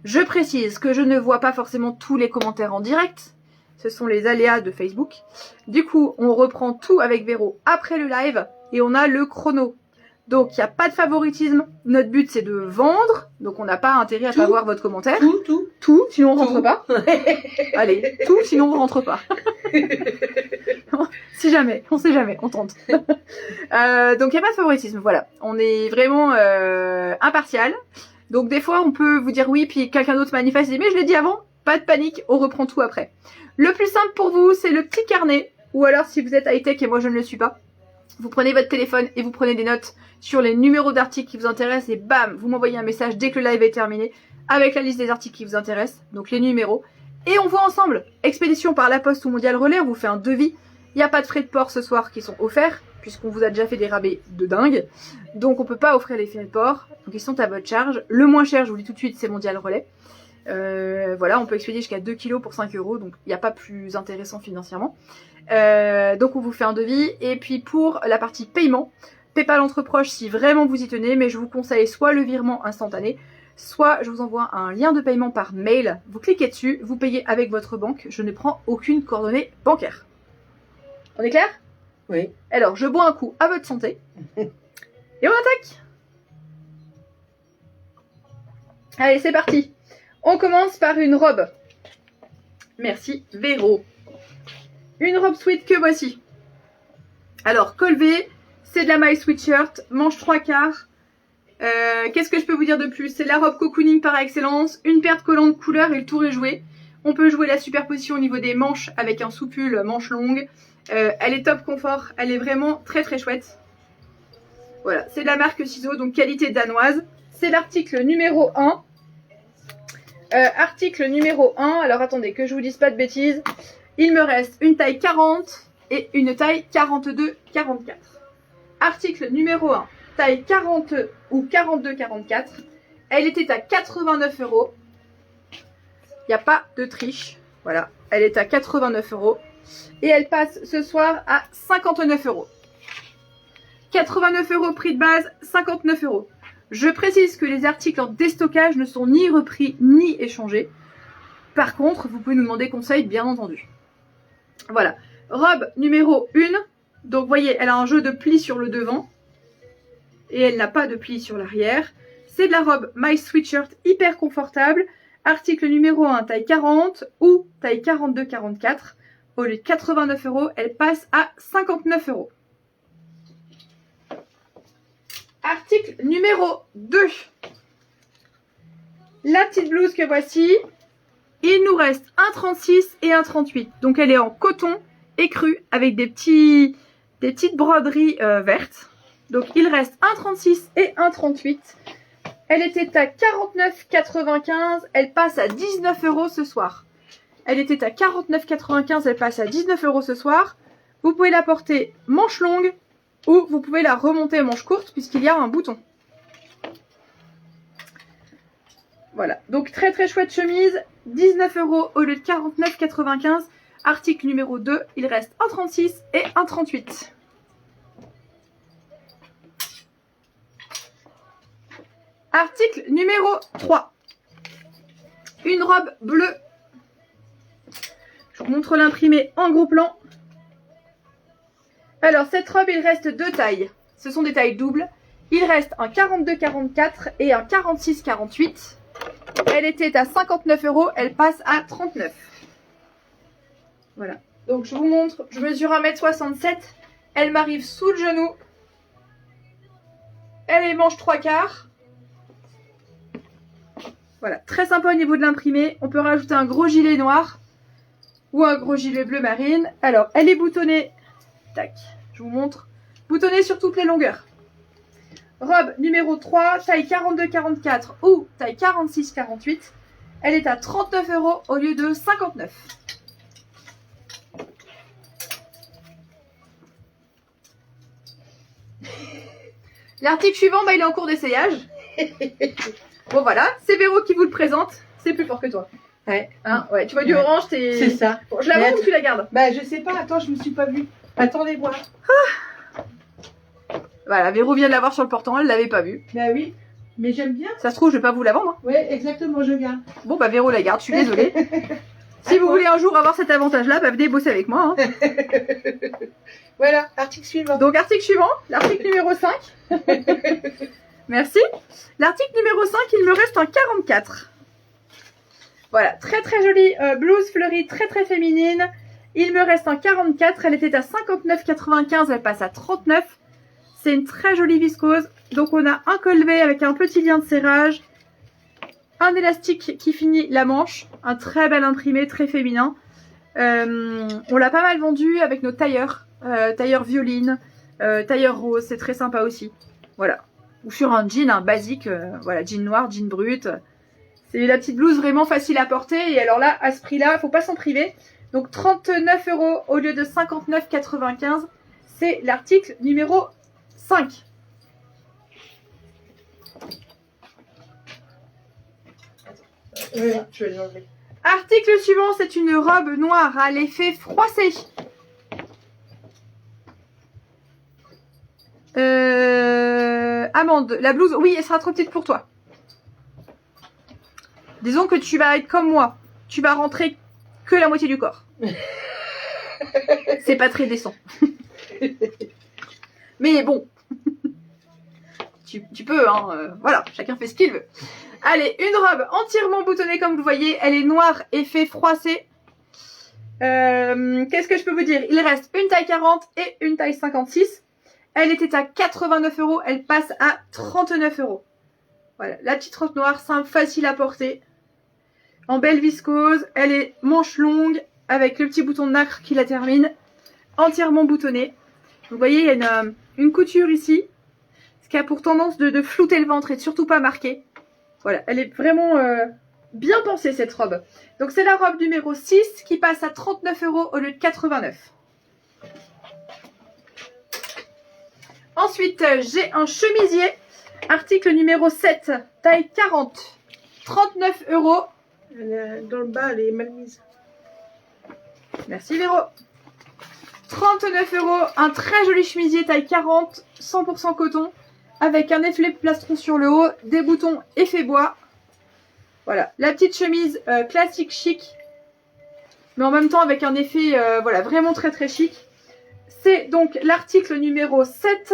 A: Je précise que je ne vois pas forcément tous les commentaires en direct. Ce sont les aléas de Facebook. Du coup, on reprend tout avec Véro après le live et on a le chrono. Donc, il n'y a pas de favoritisme. Notre but, c'est de vendre. Donc, on n'a pas intérêt à pas voir votre commentaire. Tout, sinon on rentre pas. Allez, tout, sinon on rentre pas. Si jamais, on sait jamais, on tente. Donc, il n'y a pas de favoritisme, voilà. On est vraiment impartial. Donc, des fois, on peut vous dire oui, puis quelqu'un d'autre manifeste et dit, mais je l'ai dit avant, pas de panique, on reprend tout après. Le plus simple pour vous, c'est le petit carnet. Ou alors, si vous êtes high-tech et moi je ne le suis pas, vous prenez votre téléphone et vous prenez des notes sur les numéros d'articles qui vous intéressent et bam, vous m'envoyez un message dès que le live est terminé avec la liste des articles qui vous intéressent, donc les numéros. Et on voit ensemble, expédition par la poste ou mondial relais, on vous fait un devis. Il n'y a pas de frais de port ce soir qui sont offerts, puisqu'on vous a déjà fait des rabais de dingue. Donc on peut pas offrir les frais de port, donc ils sont à votre charge. Le moins cher, je vous le dis tout de suite, c'est mondial relais. Voilà, on peut expédier jusqu'à 2 kilos pour 5 €, donc il n'y a pas plus intéressant financièrement. Donc on vous fait un devis. Et puis pour la partie paiement, PayPal entre proches si vraiment vous y tenez, mais je vous conseille soit le virement instantané, soit je vous envoie un lien de paiement par mail. Vous cliquez dessus, vous payez avec votre banque. Je ne prends aucune coordonnée bancaire. On est clair?
B: Oui.
A: Alors, je bois un coup à votre santé. Et on attaque. Allez, c'est parti. On commence par une robe. Merci, Véro. Une robe sweat que voici. Alors, col V, c'est de la My Sweatshirt, manche 3/4. Qu'est-ce que je peux vous dire de plus? C'est la robe cocooning par excellence, une paire de collants de couleur et le tour est joué. On peut jouer la superposition au niveau des manches avec un sous-pull manche longue. Elle est top confort, elle est vraiment très très chouette. Voilà, c'est de la marque Ciseaux, donc qualité danoise. C'est l'article numéro 1. Article numéro 1, alors attendez que je vous dise pas de bêtises. Il me reste une taille 40 et une taille 42-44. Article numéro 1, taille 40 ou 42-44. Elle était à 89 €. Il n'y a pas de triche. Voilà, elle est à 89 €. Et elle passe ce soir à 59 €. 89 € prix de base, 59 €. Je précise que les articles en déstockage ne sont ni repris ni échangés. Par contre, vous pouvez nous demander conseil, bien entendu. Voilà. Robe numéro 1. Donc, vous voyez, elle a un jeu de plis sur le devant. Et elle n'a pas de plis sur l'arrière. C'est de la robe My Sweatshirt hyper confortable. Article numéro 1, taille 40 ou taille 42-44. Au lieu de 89 €, elle passe à 59 €. Article numéro 2. La petite blouse que voici. Il nous reste un 36 et un 38. Donc elle est en coton écru avec des petites broderies vertes. Donc il reste un 36 et un 38. Elle était à 49,95. Elle passe à 19 € ce soir. Elle était à 49,95. Elle passe à 19 € ce soir. Vous pouvez la porter manche longue ou vous pouvez la remonter manche courte puisqu'il y a un bouton. Voilà. Donc très très chouette chemise. 19 € au lieu de 49,95. Article numéro 2. Il reste un 36 et un 38. Article numéro 3. Une robe bleue. Je vous montre l'imprimé en gros plan. Alors, cette robe, il reste deux tailles. Ce sont des tailles doubles. Il reste un 42-44 et un 46-48. Elle était à 59 €. Elle passe à 39. Voilà. Donc, je vous montre. Je mesure 1,67 m. Elle m'arrive sous le genou. Elle est manche 3/4. Voilà, très sympa au niveau de l'imprimé. On peut rajouter un gros gilet noir ou un gros gilet bleu marine. Alors, elle est boutonnée. Tac, je vous montre. Boutonnée sur toutes les longueurs. Robe numéro 3, taille 42-44 ou taille 46-48. Elle est à 39 € au lieu de 59. L'article suivant, il est en cours d'essayage. Bon voilà, c'est Véro qui vous le présente. C'est plus fort que toi.
B: Ouais.
A: Hein, ouais. Tu vois du orange, t'es...
B: C'est ça.
A: Bon, je la montre ou tu la gardes?
B: Bah, je sais pas. Attends, je me suis pas vue. Attendez voir.
A: Voilà, Véro vient de l'avoir sur le portant, elle l'avait pas vu.
B: Bah oui. Mais j'aime bien.
A: Ça se trouve, je vais pas vous la vendre. Hein.
B: Oui, exactement, je garde.
A: Bon, bah Véro la garde, je suis désolée. Si vous voulez un jour avoir cet avantage-là, bah venez bosser avec moi. Hein.
B: Voilà, article suivant.
A: Donc, article suivant, l'article numéro 5. Merci. L'article numéro 5, il me reste un 44. Voilà, très très jolie blouse fleurie, très très féminine. Il me reste un 44, elle était à 59,95, elle passe à 39. C'est une très jolie viscose. Donc on a un collet avec un petit lien de serrage, un élastique qui finit la manche, un très bel imprimé, très féminin. On l'a pas mal vendu avec nos tailleurs, tailleur violine, tailleur rose, c'est très sympa aussi. Voilà. Ou sur un jean, un basique, voilà, jean noir, jean brut. C'est la petite blouse vraiment facile à porter. Et alors là, à ce prix-là, faut pas s'en priver. Donc 39 € au lieu de 59,95. C'est l'article numéro 5.
B: Je vais l'enlever.
A: Article suivant, c'est une robe noire à l'effet froissé. Amande, la blouse, oui, elle sera trop petite pour toi. Disons que tu vas être comme moi. Tu vas rentrer que la moitié du corps. C'est pas très décent. Mais bon. Tu peux, hein. Voilà, chacun fait ce qu'il veut. Allez, une robe entièrement boutonnée comme vous voyez. Elle est noire, effet froissé. Qu'est-ce que je peux vous dire? Il reste une taille 40 et une taille 56. Elle était à 89 €. Elle passe à 39 €. Voilà, la petite robe noire, simple, facile à porter. En belle viscose, elle est manche longue avec le petit bouton de nacre qui la termine, entièrement boutonnée. Vous voyez, il y a une couture ici, ce qui a pour tendance de flouter le ventre et de surtout pas marquer. Voilà, elle est vraiment bien pensée cette robe. Donc c'est la robe numéro 6 qui passe à 39 € au lieu de 89. Ensuite, j'ai un chemisier, article numéro 7, taille 40, 39 €.
B: Dans le bas, elle est mal mise.
A: Merci Véro. 39 €, un très joli chemisier taille 40, 100% coton, avec un effet plastron sur le haut, des boutons effet bois. Voilà, la petite chemise classique chic, mais en même temps avec un effet voilà, vraiment très très chic. C'est donc l'article numéro 7,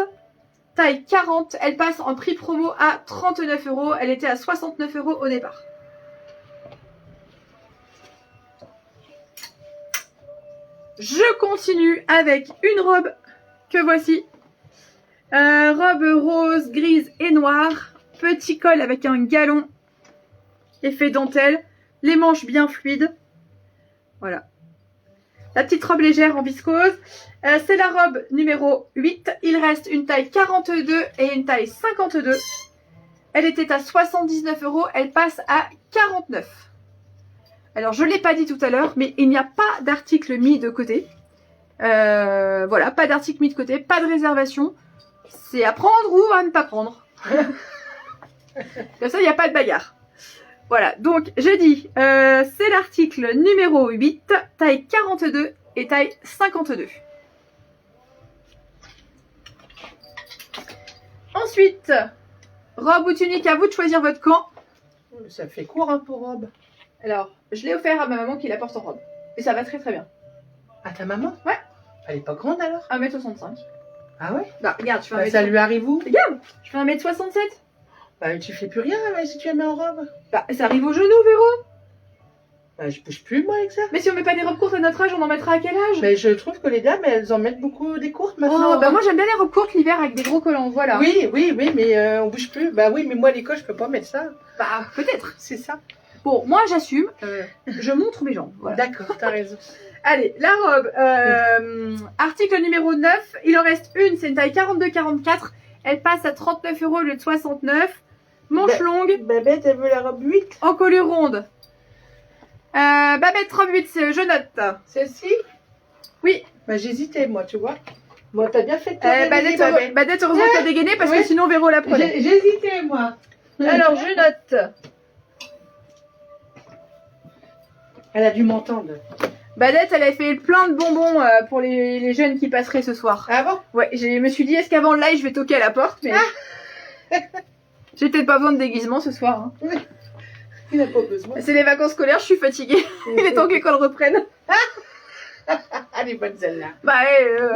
A: taille 40, elle passe en prix promo à 39 €, elle était à 69 € au départ. Je continue avec une robe que voici. Robe rose, grise et noire. Petit col avec un galon. Effet dentelle. Les manches bien fluides. Voilà. La petite robe légère en viscose. C'est la robe numéro 8. Il reste une taille 42 et une taille 52. Elle était à 79 €. Elle passe à 49. Alors, je ne l'ai pas dit tout à l'heure, mais il n'y a pas d'article mis de côté. Voilà, pas d'article mis de côté, pas de réservation. C'est à prendre ou à ne pas prendre. Comme ça, il n'y a pas de bagarre. Voilà, donc j'ai dit, c'est l'article numéro 8, taille 42 et taille 52. Ensuite, robe ou tunique, à vous de choisir votre camp.
B: Ça fait court hein, pour robe.
A: Alors, je l'ai offert à ma maman qui la porte en robe. Et ça va très très bien.
B: À ta maman?
A: Ouais.
B: Elle est pas grande alors?
A: 1,65 m.
B: Ah ouais?
A: Bah, regarde, je fais 1
B: Ça lui arrive où?
A: Regarde, je fais 1,67 m.
B: Bah, tu fais plus rien si tu la mets en robe.
A: Bah, ça arrive au genou, Véro.
B: Bah, je bouge plus moi avec ça.
A: Mais si on met pas des robes courtes à notre âge, on en mettra à quel âge?
B: Mais je trouve que les dames, elles en mettent beaucoup des courtes maintenant.
A: Oh, bah moi j'aime bien les robes courtes l'hiver avec des gros collants, voilà.
B: Oui, mais on bouge plus. Bah oui, mais moi à l'école, je peux pas mettre ça.
A: Bah, peut-être.
B: C'est ça.
A: Bon, moi j'assume, je montre mes jambes, voilà.
B: D'accord, t'as raison.
A: Allez, la robe, article numéro 9, il en reste une, c'est une taille 42-44, elle passe à 39 € au lieu de 69, manche longue,
B: Babette, elle veut la robe 8.
A: encolure ronde. Babette robe 8, je note.
B: Celle-ci?
A: Oui.
B: Bah j'hésitais moi, tu vois. Moi, t'as bien fait de te
A: Babette,
B: Babette.
A: Babette, heureusement que t'as dégainé parce que sinon Véro la prenait.
B: J'hésitais moi.
A: Alors, je note.
B: Elle a dû m'entendre.
A: Badette, elle a fait plein de bonbons pour les jeunes qui passeraient ce soir.
B: Ah bon?
A: Ouais, je me suis dit, est-ce qu'avant le live, je vais toquer à la porte, mais... J'ai peut-être pas besoin de déguisement ce soir. Hein.
B: Il n'a pas besoin.
A: C'est les vacances scolaires, je suis fatiguée. Il est temps que l'école reprenne.
B: Elle est bonne celle-là.
A: Bah,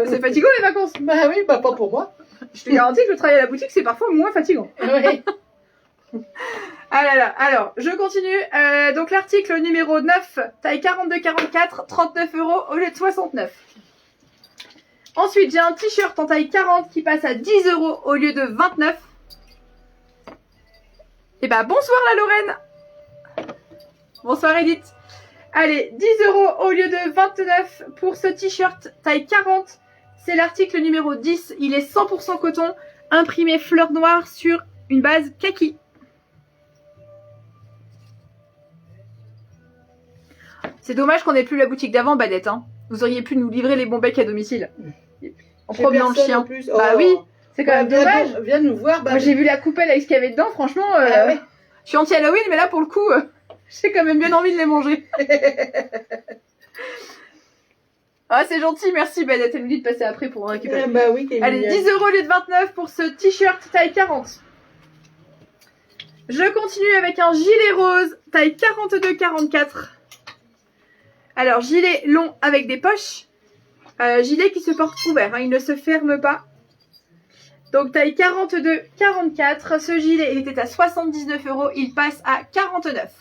A: c'est fatigant les vacances.
B: Bah oui, bah pas pour moi.
A: Je te garantis que le travail à la boutique, c'est parfois moins fatigant.
B: Oui.
A: Ah là là, alors, je continue. Donc l'article numéro 9, taille 42-44, 39 € au lieu de 69. Ensuite, j'ai un t-shirt en taille 40 qui passe à 10 € au lieu de 29. Et bah bonsoir la Lorraine. Bonsoir Edith. Allez, 10 € au lieu de 29 pour ce t-shirt taille 40. C'est l'article numéro 10. Il est 100% coton, imprimé fleur noire sur une base kaki. C'est dommage qu'on n'ait plus la boutique d'avant, Badette. Hein. Vous auriez pu nous livrer les bons becs à domicile. En promenant le chien.
B: Plus.
A: Bah oui, c'est quand même dommage.
B: Viens nous voir. Bah,
A: moi j'ai vu la coupelle avec ce qu'il y avait dedans, franchement.
B: Ouais.
A: Je suis anti-Halloween, mais là pour le coup, j'ai quand même bien envie de les manger. Ah, c'est gentil, merci Badette. Elle nous dit de passer après pour en récupérer.
B: Bah oui,
A: allez, 10 € au lieu de 29 pour ce t-shirt taille 40. Je continue avec un gilet rose taille 42-44. Alors, gilet long avec des poches. Gilet qui se porte ouvert, hein, il ne se ferme pas. Donc, taille 42-44. Ce gilet, il était à 79 €. Il passe à 49.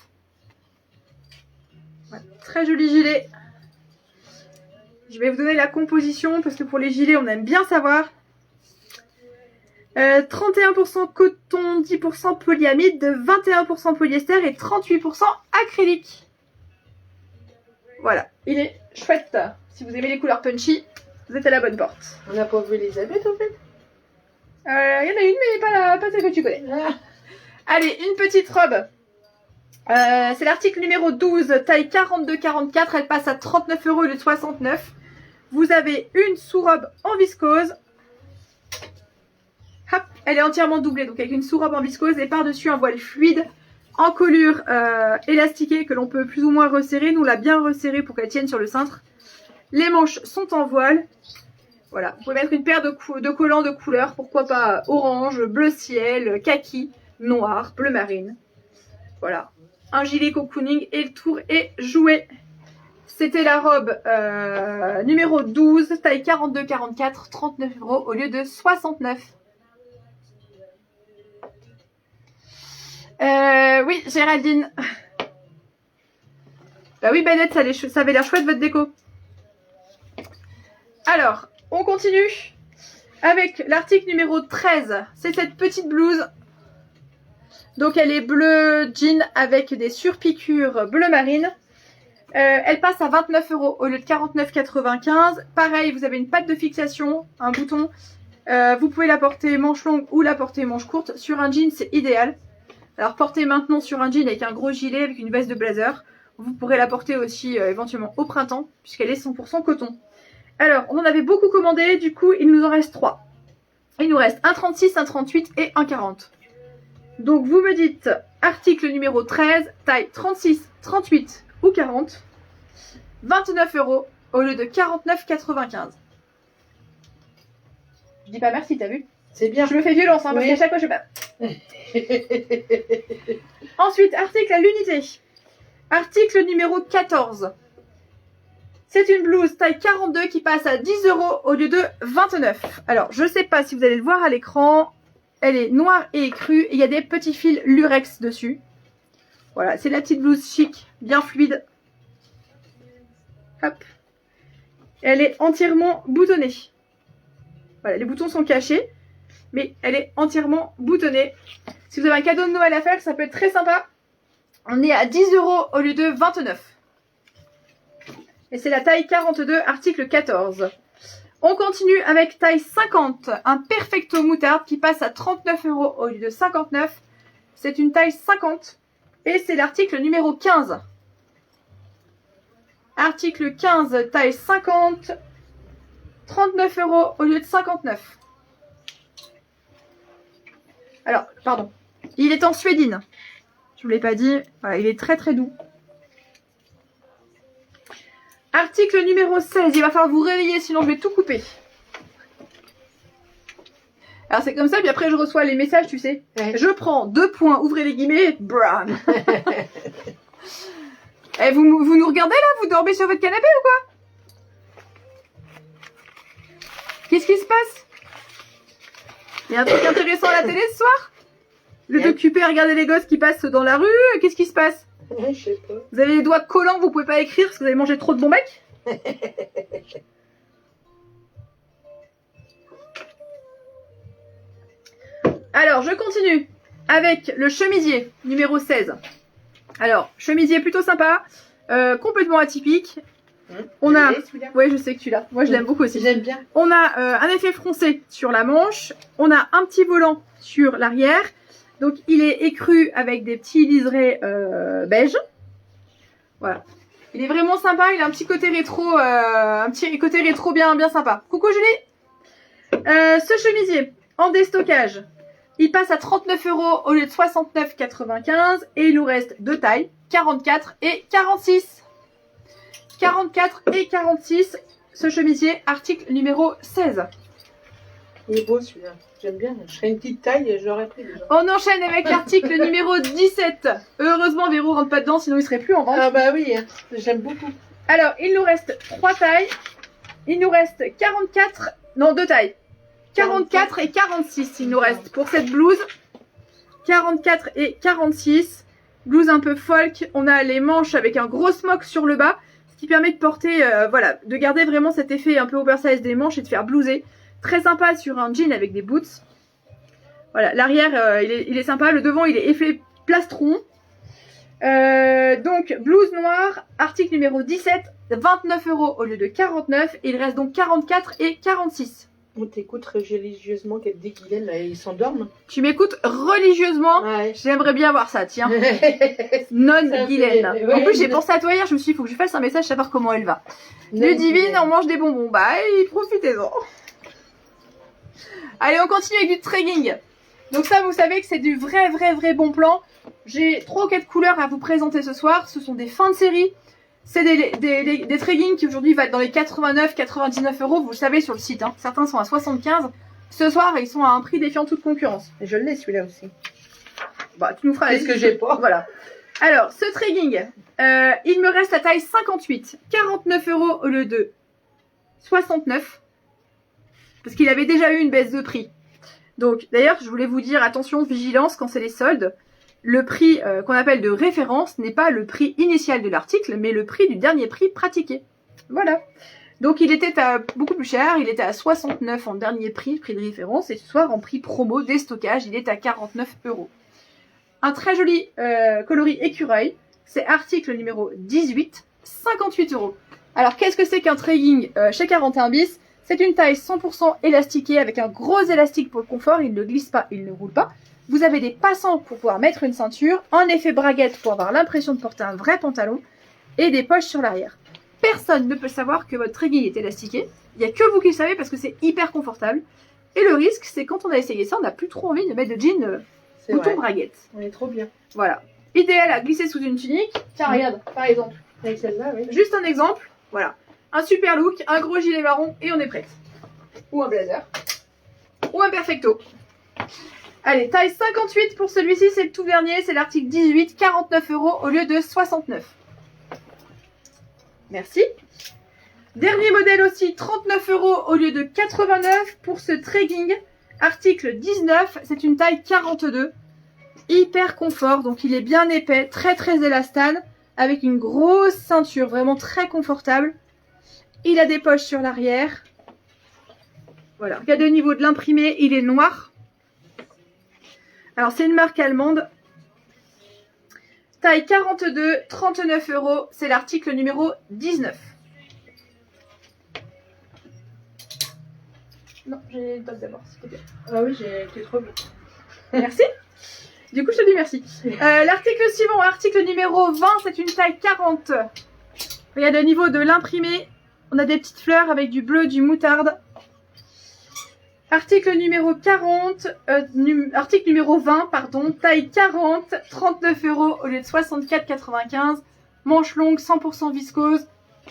A: Ouais, très joli gilet. Je vais vous donner la composition parce que pour les gilets, on aime bien savoir. 31% coton, 10% polyamide, 21% polyester et 38% acrylique. Voilà, il est chouette. Si vous aimez les couleurs punchy, vous êtes à la bonne porte.
B: On n'a pas vu Elisabeth en fait.
A: Il y en a une, mais pas celle que tu connais.
B: Ah.
A: Allez, une petite robe. C'est l'article numéro 12, taille 42-44. Elle passe à 39 € au lieu de 69. Vous avez une sous-robe en viscose. Hop, elle est entièrement doublée, donc avec une sous-robe en viscose et par-dessus un voile fluide en collure élastiquée que l'on peut plus ou moins resserrer. Nous, on l'a bien resserrée pour qu'elle tienne sur le cintre. Les manches sont en voile. Voilà, vous pouvez mettre une paire de collants de couleur, pourquoi pas orange, bleu ciel, kaki, noir, bleu marine. Voilà, un gilet cocooning et le tour est joué. C'était la robe numéro 12, taille 42-44, 39 € au lieu de 69. Oui, Géraldine. Bah oui, Bennett, ça avait l'air chouette votre déco. Alors, on continue avec l'article numéro 13. C'est cette petite blouse. Donc, elle est bleu jean avec des surpiqûres bleu marine. Elle passe à 29 € au lieu de 49,95. Pareil, vous avez une patte de fixation, un bouton. Vous pouvez la porter manche longue ou la porter manche courte. Sur un jean, c'est idéal. Alors, portez maintenant sur un jean avec un gros gilet, avec une veste de blazer. Vous pourrez la porter aussi éventuellement au printemps, puisqu'elle est 100% coton. Alors, on en avait beaucoup commandé, du coup, il nous en reste 3. Il nous reste un 36, un 38 et un 40. Donc, vous me dites article numéro 13, taille 36, 38 ou 40. 29 € au lieu de 49,95. Je dis pas merci, t'as vu?
B: C'est bien.
A: Je me fais violence, hein, parce qu'à chaque fois, je fais pas. Ensuite, article à l'unité. Article numéro 14. C'est une blouse taille 42 qui passe à 10 € au lieu de 29. Alors, je sais pas si vous allez le voir à l'écran. Elle est noire et écrue et il y a des petits fils lurex dessus. Voilà, c'est la petite blouse chic, bien fluide. Hop. Elle est entièrement boutonnée. Voilà, les boutons sont cachés, mais elle est entièrement boutonnée. Si vous avez un cadeau de Noël à faire, ça peut être très sympa. On est à 10 € au lieu de 29. Et c'est la taille 42, article 14. On continue avec taille 50, un perfecto moutarde qui passe à 39 € au lieu de 59. C'est une taille 50 et c'est l'article numéro 15. Article 15, taille 50, 39 € au lieu de 59. Alors, pardon, il est en suédine. Je ne vous l'ai pas dit, voilà, il est très très doux. Article numéro 16, il va falloir vous réveiller sinon je vais tout couper. Alors c'est comme ça, puis après je reçois les messages, tu sais.
B: Ouais.
A: Je prends 2 points, ouvrez les guillemets, brown. Et vous nous regardez là? Vous dormez sur votre canapé ou quoi? Qu'est-ce qui se passe? Il y a un truc intéressant à la télé ce soir? Le occupé à regarder les gosses qui passent dans la rue? Qu'est-ce qui se passe?
B: Je sais pas.
A: Vous avez les doigts collants, vous pouvez pas écrire parce que vous avez mangé trop de bon bec? Alors, je continue avec le chemisier numéro 16. Alors, chemisier plutôt sympa, complètement atypique. On a... Ouais, je sais que tu l'as. Moi, je l'aime beaucoup aussi.
B: J'aime bien.
A: On a un effet froncé sur la manche. On a un petit volant sur l'arrière. Donc, il est écru avec des petits liserés beige. Voilà. Il est vraiment sympa. Il a un petit côté rétro, bien sympa. Coucou Julie. Ce chemisier en déstockage, il passe à 39 € au lieu de 69,95 et il nous reste 2 tailles, 44 et 46. 44 et 46, ce chemisier, article numéro 16.
B: Il est beau celui-là. J'aime bien. Je serais une petite taille et j'aurais pris déjà.
A: On enchaîne avec l'article numéro 17. Heureusement, Véro rentre pas dedans, sinon il serait plus en vente.
B: Ah bah oui, hein. J'aime beaucoup.
A: Alors, il nous reste 3 tailles. Il nous reste 44... Non, 2 tailles. 44 et 46, il nous reste pour cette blouse. 44 et 46. Blouse un peu folk. On a les manches avec un gros smock sur le bas. Ce qui permet de porter, voilà, de garder vraiment cet effet un peu oversize des manches et de faire blouser. Très sympa sur un jean avec des boots. Voilà, l'arrière, il est sympa. Le devant, il est effet plastron. Donc, blouse noire, article numéro 17, 29 € au lieu de 49. Il reste donc 44 et 46.
B: On t'écoute religieusement dès qu'il là, ils s'endorment.
A: Tu m'écoutes religieusement.
B: Ouais.
A: J'aimerais bien voir ça, tiens. Non, Guylaine. En plus, j'ai pensé à toi hier, je me suis dit, il faut que je fasse un message, savoir comment elle va. Ludivine, on mange des bonbons. Bah, profitez-en. Allez, on continue avec du tregging. Donc ça, vous savez que c'est du vrai bon plan. J'ai 3 ou 4 couleurs à vous présenter ce soir. Ce sont des fins de série. C'est des treggings qui aujourd'hui valent dans les 89-99 €. Vous le savez sur le site. Hein. Certains sont à 75. Ce soir, ils sont à un prix défiant toute concurrence.
B: Et je l'ai celui-là aussi.
A: Bah, tu nous feras
B: Qu'est-ce que j'ai pas?
A: Voilà. Alors, ce tregging, il me reste la taille 58. 49 € au lieu de 69. Parce qu'il avait déjà eu une baisse de prix. Donc, d'ailleurs, je voulais vous dire, attention, vigilance quand c'est les soldes. Le prix qu'on appelle de référence n'est pas le prix initial de l'article, mais le prix du dernier prix pratiqué. Voilà. Donc il était à beaucoup plus cher, il était à 69 en dernier prix de référence, et ce soir en prix promo déstockage, il est à 49 €. Un très joli coloris écureuil, c'est article numéro 18, 58 €. Alors qu'est-ce que c'est qu'un tregging chez 41 bis? C'est une taille 100% élastiquée avec un gros élastique pour le confort, il ne glisse pas, il ne roule pas. Vous avez des passants pour pouvoir mettre une ceinture, un effet braguette pour avoir l'impression de porter un vrai pantalon et des poches sur l'arrière. Personne ne peut savoir que votre tregging est élastiqué. Il n'y a que vous qui le savez parce que c'est hyper confortable. Et le risque, c'est quand on a essayé ça, on n'a plus trop envie de mettre de jean bouton braguette.
B: On est trop bien.
A: Voilà. Idéal à glisser sous une tunique. Tiens, regarde, par exemple.
B: Avec celle-là, oui.
A: Juste un exemple. Voilà. Un super look, un gros gilet marron et on est prête. Ou un blazer. Ou un perfecto. Allez, taille 58 pour celui-ci, c'est le tout dernier, c'est l'article 18, 49 € au lieu de 69. Merci. Dernier modèle aussi, 39 € au lieu de 89 pour ce tregging. Article 19, c'est une taille 42. Hyper confort, donc il est bien épais, très élastane, avec une grosse ceinture, vraiment très confortable. Il a des poches sur l'arrière. Voilà, regardez au niveau de l'imprimé, il est noir. Alors c'est une marque allemande. Taille 42, 39 €, c'est l'article numéro 19. Non, j'ai une top d'abord, s'il te plaît.
B: Ah oui, t'es trop bien.
A: Merci. Du coup, je te dis merci. L'article suivant, article numéro 20, c'est une taille 40. Regardez au niveau de l'imprimé, on a des petites fleurs avec du bleu, du moutarde. Article numéro 40, article numéro 20, pardon, taille 40, 39 € au lieu de 64,95. Manche longue, 100% viscose,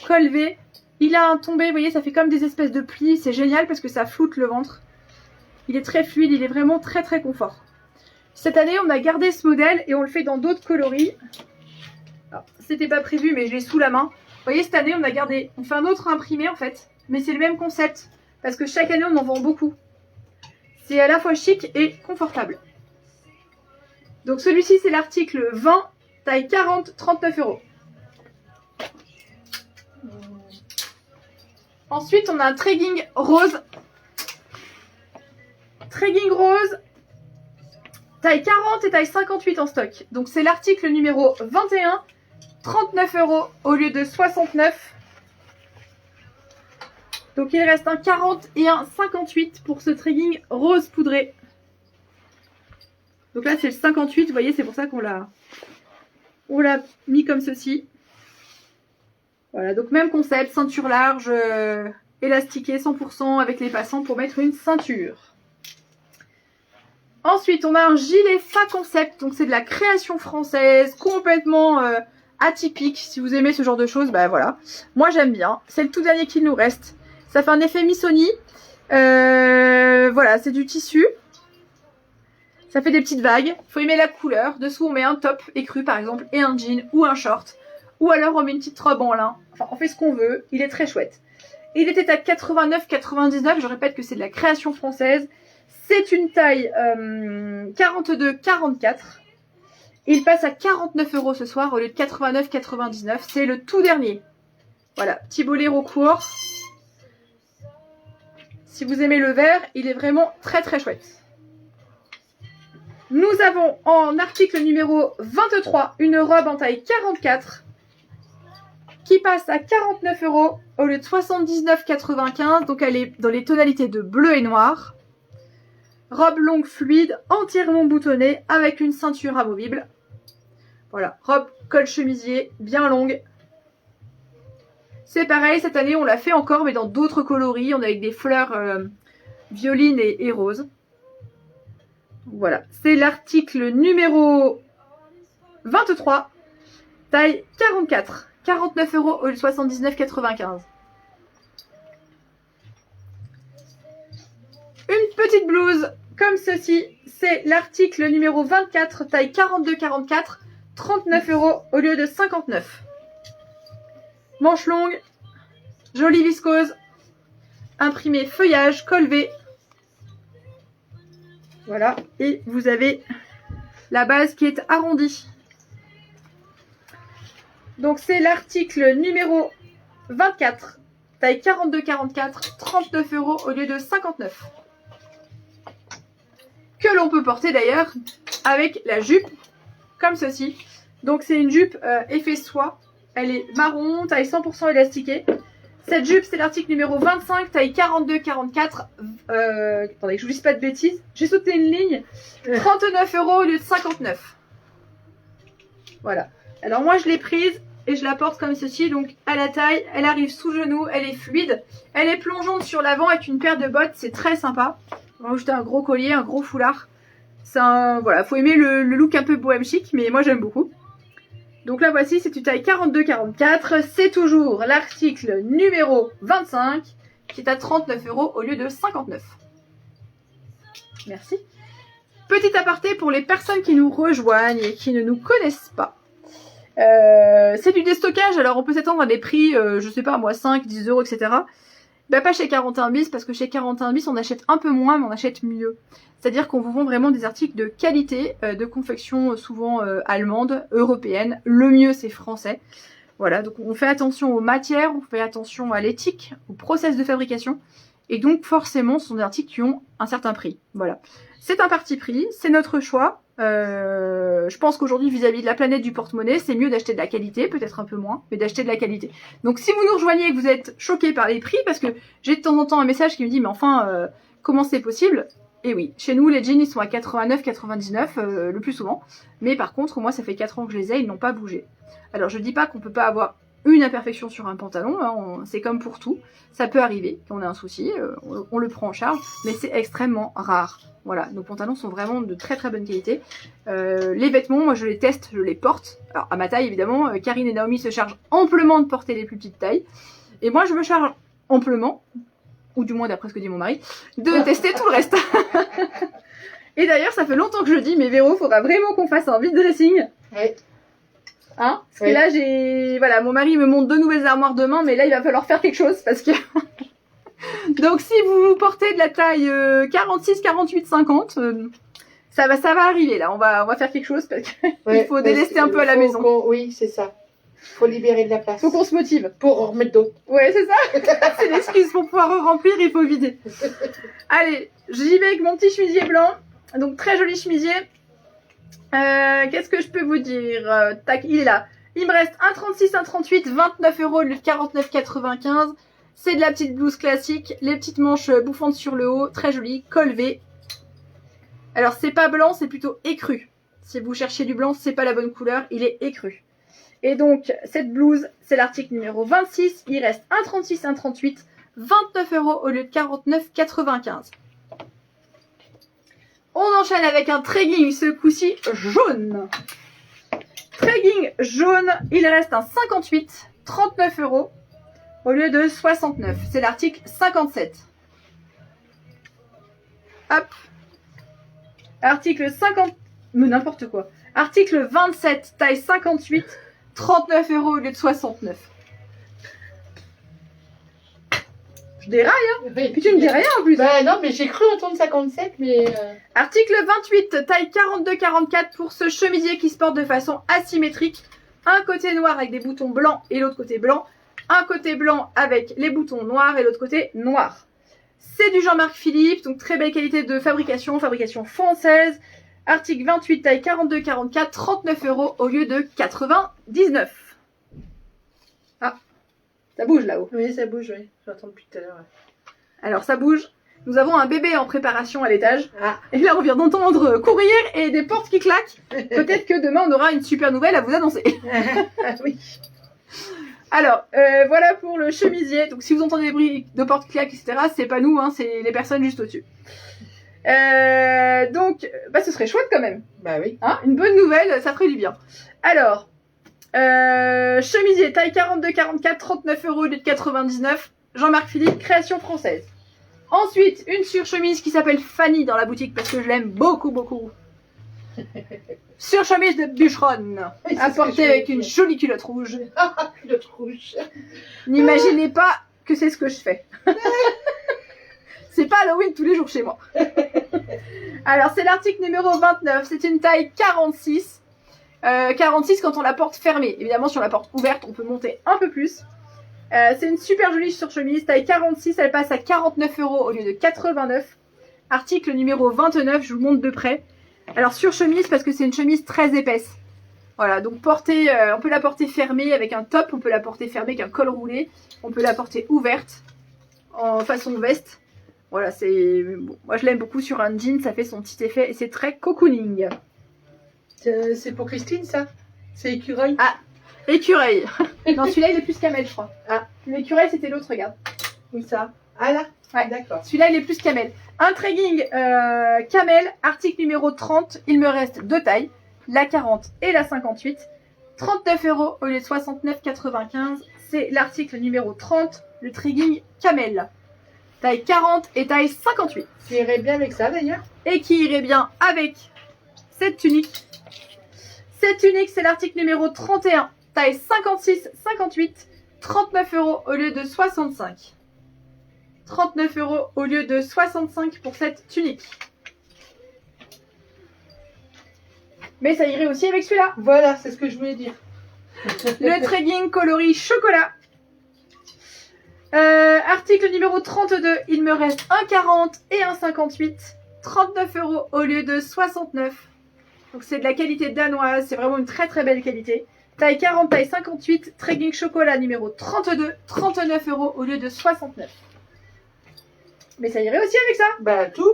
A: col V. Il a un tombé, vous voyez, ça fait comme des espèces de plis. C'est génial parce que ça floute le ventre. Il est très fluide, il est vraiment très très confort. Cette année, on a gardé ce modèle et on le fait dans d'autres coloris. C'était pas prévu, mais je l'ai sous la main. Vous voyez, cette année, on fait un autre imprimé en fait, mais c'est le même concept parce que chaque année, on en vend beaucoup. C'est à la fois chic et confortable. Donc celui-ci, c'est l'article 20, taille 40, 39 €. Ensuite, on a un Tregging rose. Tregging rose, taille 40 et taille 58 en stock. Donc c'est l'article numéro 21, 39 € au lieu de 69. Donc il reste un 40 et un 58 pour ce Tregging rose poudré. Donc là c'est le 58, vous voyez, c'est pour ça qu'on l'a mis comme ceci. Voilà, donc même concept, ceinture large, élastiquée 100% avec les passants pour mettre une ceinture. Ensuite, on a un gilet Fa Concept, donc c'est de la création française, complètement atypique. Si vous aimez ce genre de choses, bah voilà. Moi j'aime bien, c'est le tout dernier qu'il nous reste. Ça fait un effet Missoni. Voilà, c'est du tissu. Ça fait des petites vagues. Il faut aimer la couleur. Dessous, on met un top écru par exemple et un jean ou un short. Ou alors on met une petite robe en lin. Enfin, on fait ce qu'on veut. Il est très chouette. Il était à 89,99. Je répète que c'est de la création française. C'est une taille 42-44. Il passe à 49 € ce soir au lieu de 89,99. C'est le tout dernier. Voilà, petit boléro court. Si vous aimez le vert, il est vraiment très très chouette. Nous avons en article numéro 23 une robe en taille 44 qui passe à 49 € au lieu de 79,95. Donc elle est dans les tonalités de bleu et noir. Robe longue fluide, entièrement boutonnée avec une ceinture amovible. Voilà, robe col chemisier bien longue. C'est pareil, cette année on l'a fait encore mais dans d'autres coloris. On est avec des fleurs violines et roses. Voilà, c'est l'article numéro 23, taille 44, 49 € au lieu de 79,95. Une petite blouse comme ceci, c'est l'article numéro 24, taille 42-44, 39 € au lieu de 59. Manche longue, jolie viscose, imprimé feuillage, col V. Voilà, et vous avez la base qui est arrondie. Donc c'est l'article numéro 24, taille 42-44, 39 € au lieu de 59. Que l'on peut porter d'ailleurs avec la jupe, comme ceci. Donc c'est une jupe effet soie, elle est marron, taille 100% élastiquée. Cette jupe, c'est l'article numéro 25, taille 42-44. Attendez, que je vous dise pas de bêtises. J'ai sauté une ligne. 39 € au lieu de 59. Voilà. Alors moi, je l'ai prise et je la porte comme ceci. Donc à la taille, elle arrive sous genou, elle est fluide. Elle est plongeante sur l'avant avec une paire de bottes. C'est très sympa. On va rajouter un gros collier, un gros foulard. Voilà, faut aimer le look un peu bohème chic, mais moi j'aime beaucoup. Donc là voici, c'est une taille 42-44, c'est toujours l'article numéro 25 qui est à 39 € au lieu de 59. Merci. Petit aparté pour les personnes qui nous rejoignent et qui ne nous connaissent pas. C'est du déstockage, alors on peut s'attendre à des prix, je sais pas moi, 5, 10 €, etc. Bah pas chez 41 bis, parce que chez 41 bis on achète un peu moins mais on achète mieux. C'est-à-dire qu'on vous vend vraiment des articles de qualité, de confection souvent allemande, européenne. Le mieux c'est français. Voilà, donc on fait attention aux matières, on fait attention à l'éthique, au process de fabrication. Et donc forcément ce sont des articles qui ont un certain prix. Voilà. C'est un parti pris, c'est notre choix. Je pense qu'aujourd'hui vis-à-vis de la planète du porte-monnaie, c'est mieux d'acheter de la qualité, peut-être un peu moins, mais d'acheter de la qualité. Donc si vous nous rejoignez et que vous êtes choqués par les prix, parce que j'ai de temps en temps un message qui me dit mais enfin comment c'est possible? Et oui, chez nous les jeans ils sont à 89,99 le plus souvent, mais par contre moi ça fait 4 ans que je les ai, ils n'ont pas bougé. Alors je dis pas qu'on peut pas avoir une imperfection sur un pantalon, hein, c'est comme pour tout, ça peut arriver, qu'on a un souci, on le prend en charge, mais c'est extrêmement rare. Voilà, nos pantalons sont vraiment de très très bonne qualité. Les vêtements, moi je les teste, je les porte. Alors à ma taille évidemment, Karine et Naomi se chargent amplement de porter les plus petites tailles. Et moi je me charge amplement ou du moins d'après ce que dit mon mari, de tester tout le reste. Et d'ailleurs, ça fait longtemps que je dis, mais Véro, faudra vraiment qu'on fasse un vide dressing.
B: Oui.
A: Hein? Parce que
B: Oui.
A: là, voilà, mon mari me montre 2 nouvelles armoires demain, mais là, il va falloir faire quelque chose parce que... Donc, si vous portez de la taille 46, 48, 50, ça va arriver là. On va faire quelque chose parce qu'il faut délester un peu à la maison.
B: Oui, c'est ça. Faut libérer de la place.
A: Faut qu'on se motive.
B: Pour en remettre d'autres.
A: Ouais, c'est ça. C'est l'excuse pour pouvoir remplir, il faut vider. Allez, j'y vais avec mon petit chemisier blanc. Donc, très joli chemisier. Qu'est-ce que je peux vous dire? Tac, il est là. Il me reste un 36, un 38, 29 €, le 49,95. C'est de la petite blouse classique. Les petites manches bouffantes sur le haut. Très joli. Col V. Alors, c'est pas blanc, c'est plutôt écru. Si vous cherchez du blanc, c'est pas la bonne couleur. Il est écru. Et donc, cette blouse, c'est l'article numéro 26. Il reste un 36, un 38. 29 € au lieu de 49,95. On enchaîne avec un trekking, ce coup-ci jaune. Trekking jaune, il reste un 58, 39 € au lieu de 69. C'est l'article 57. Hop. Article 50... Mais n'importe quoi. Article 27, taille 58, 39 € au lieu de 69. Je déraille, hein.
B: Oui.
A: Puis tu me dis rien en plus.
B: Bah non, mais j'ai cru entendre 57, mais...
A: Article 28, taille 42-44 pour ce chemisier qui se porte de façon asymétrique. Un côté noir avec des boutons blancs et l'autre côté blanc. Un côté blanc avec les boutons noirs et l'autre côté noir. C'est du Jean-Marc Philippe, donc très belle qualité de fabrication, fabrication française. Article 28, taille 42-44, 39 € au lieu de 99. Ah, ça bouge là-haut.
B: Oui, ça bouge, oui. J'entends depuis tout à l'heure. Ouais.
A: Alors ça bouge. Nous avons un bébé en préparation à l'étage.
B: Ah.
A: Et là, on vient d'entendre courir et des portes qui claquent. Peut-être que demain, on aura une super nouvelle à vous annoncer.
B: Oui.
A: Alors, voilà pour le chemisier. Donc, si vous entendez des bruits de portes qui claquent, etc., c'est pas nous, hein, c'est les personnes juste au-dessus. Donc, bah, ce serait chouette quand même.
B: Bah oui.
A: Hein, une bonne nouvelle, ça ferait du bien. Alors, chemisier, taille 42-44, 39 € au lieu de 99. Jean-Marc Philippe, création française. Ensuite, une surchemise qui s'appelle Fanny dans la boutique parce que je l'aime beaucoup, beaucoup. Surchemise de bûcheronne,
B: Oui, c'est
A: apportée
B: ce que je
A: avec
B: voulais
A: une
B: dire.
A: jolie culotte rouge.
B: Culotte rouge.
A: N'imaginez pas que c'est ce que je fais. C'est pas Halloween tous les jours chez moi. Alors, c'est l'article numéro 29. C'est une taille 46. 46 quand on la porte fermée. Évidemment, si on la porte ouverte, on peut monter un peu plus. C'est une super jolie surchemise. Taille 46, elle passe à 49 € au lieu de 89. Article numéro 29, je vous montre de près. Alors, surchemise parce que c'est une chemise très épaisse. Voilà, donc on peut la porter fermée avec un top, on peut la porter fermée avec un col roulé, on peut la porter ouverte en façon veste. Voilà, bon, moi je l'aime beaucoup sur un jean, ça fait son petit effet et c'est très cocooning.
B: C'est pour Christine, ça? C'est écureuil?
A: Ah, écureuil. Non, celui-là il est plus camel, je crois.
B: Ah.
A: L'écureuil c'était l'autre, regarde.
B: Où ça? Ah là?
A: Ouais.
B: D'accord.
A: Celui-là il est plus camel. Un trekking camel, article numéro 30, il me reste 2 tailles, la 40 et la 58. 39 € au lieu de 69,95. C'est l'article numéro 30, le trekking camel. Taille 40 et taille 58.
B: Tu irais bien avec ça, d'ailleurs?
A: Et qui irait bien avec cette tunique. Cette tunique, c'est l'article numéro 31, taille 56-58, 39 € au lieu de 65. 39 € au lieu de 65 pour cette tunique. Mais ça irait aussi avec celui-là.
B: Voilà, c'est ce que je voulais dire.
A: Le trekking coloris chocolat. Article numéro 32, il me reste un 40 et un 58. 39 € au lieu de 69. Donc c'est de la qualité danoise, c'est vraiment une très très belle qualité. Taille 40, taille 58, trekking chocolat numéro 32, 39 € au lieu de 69. Mais ça irait aussi avec ça.
B: Bah, tout.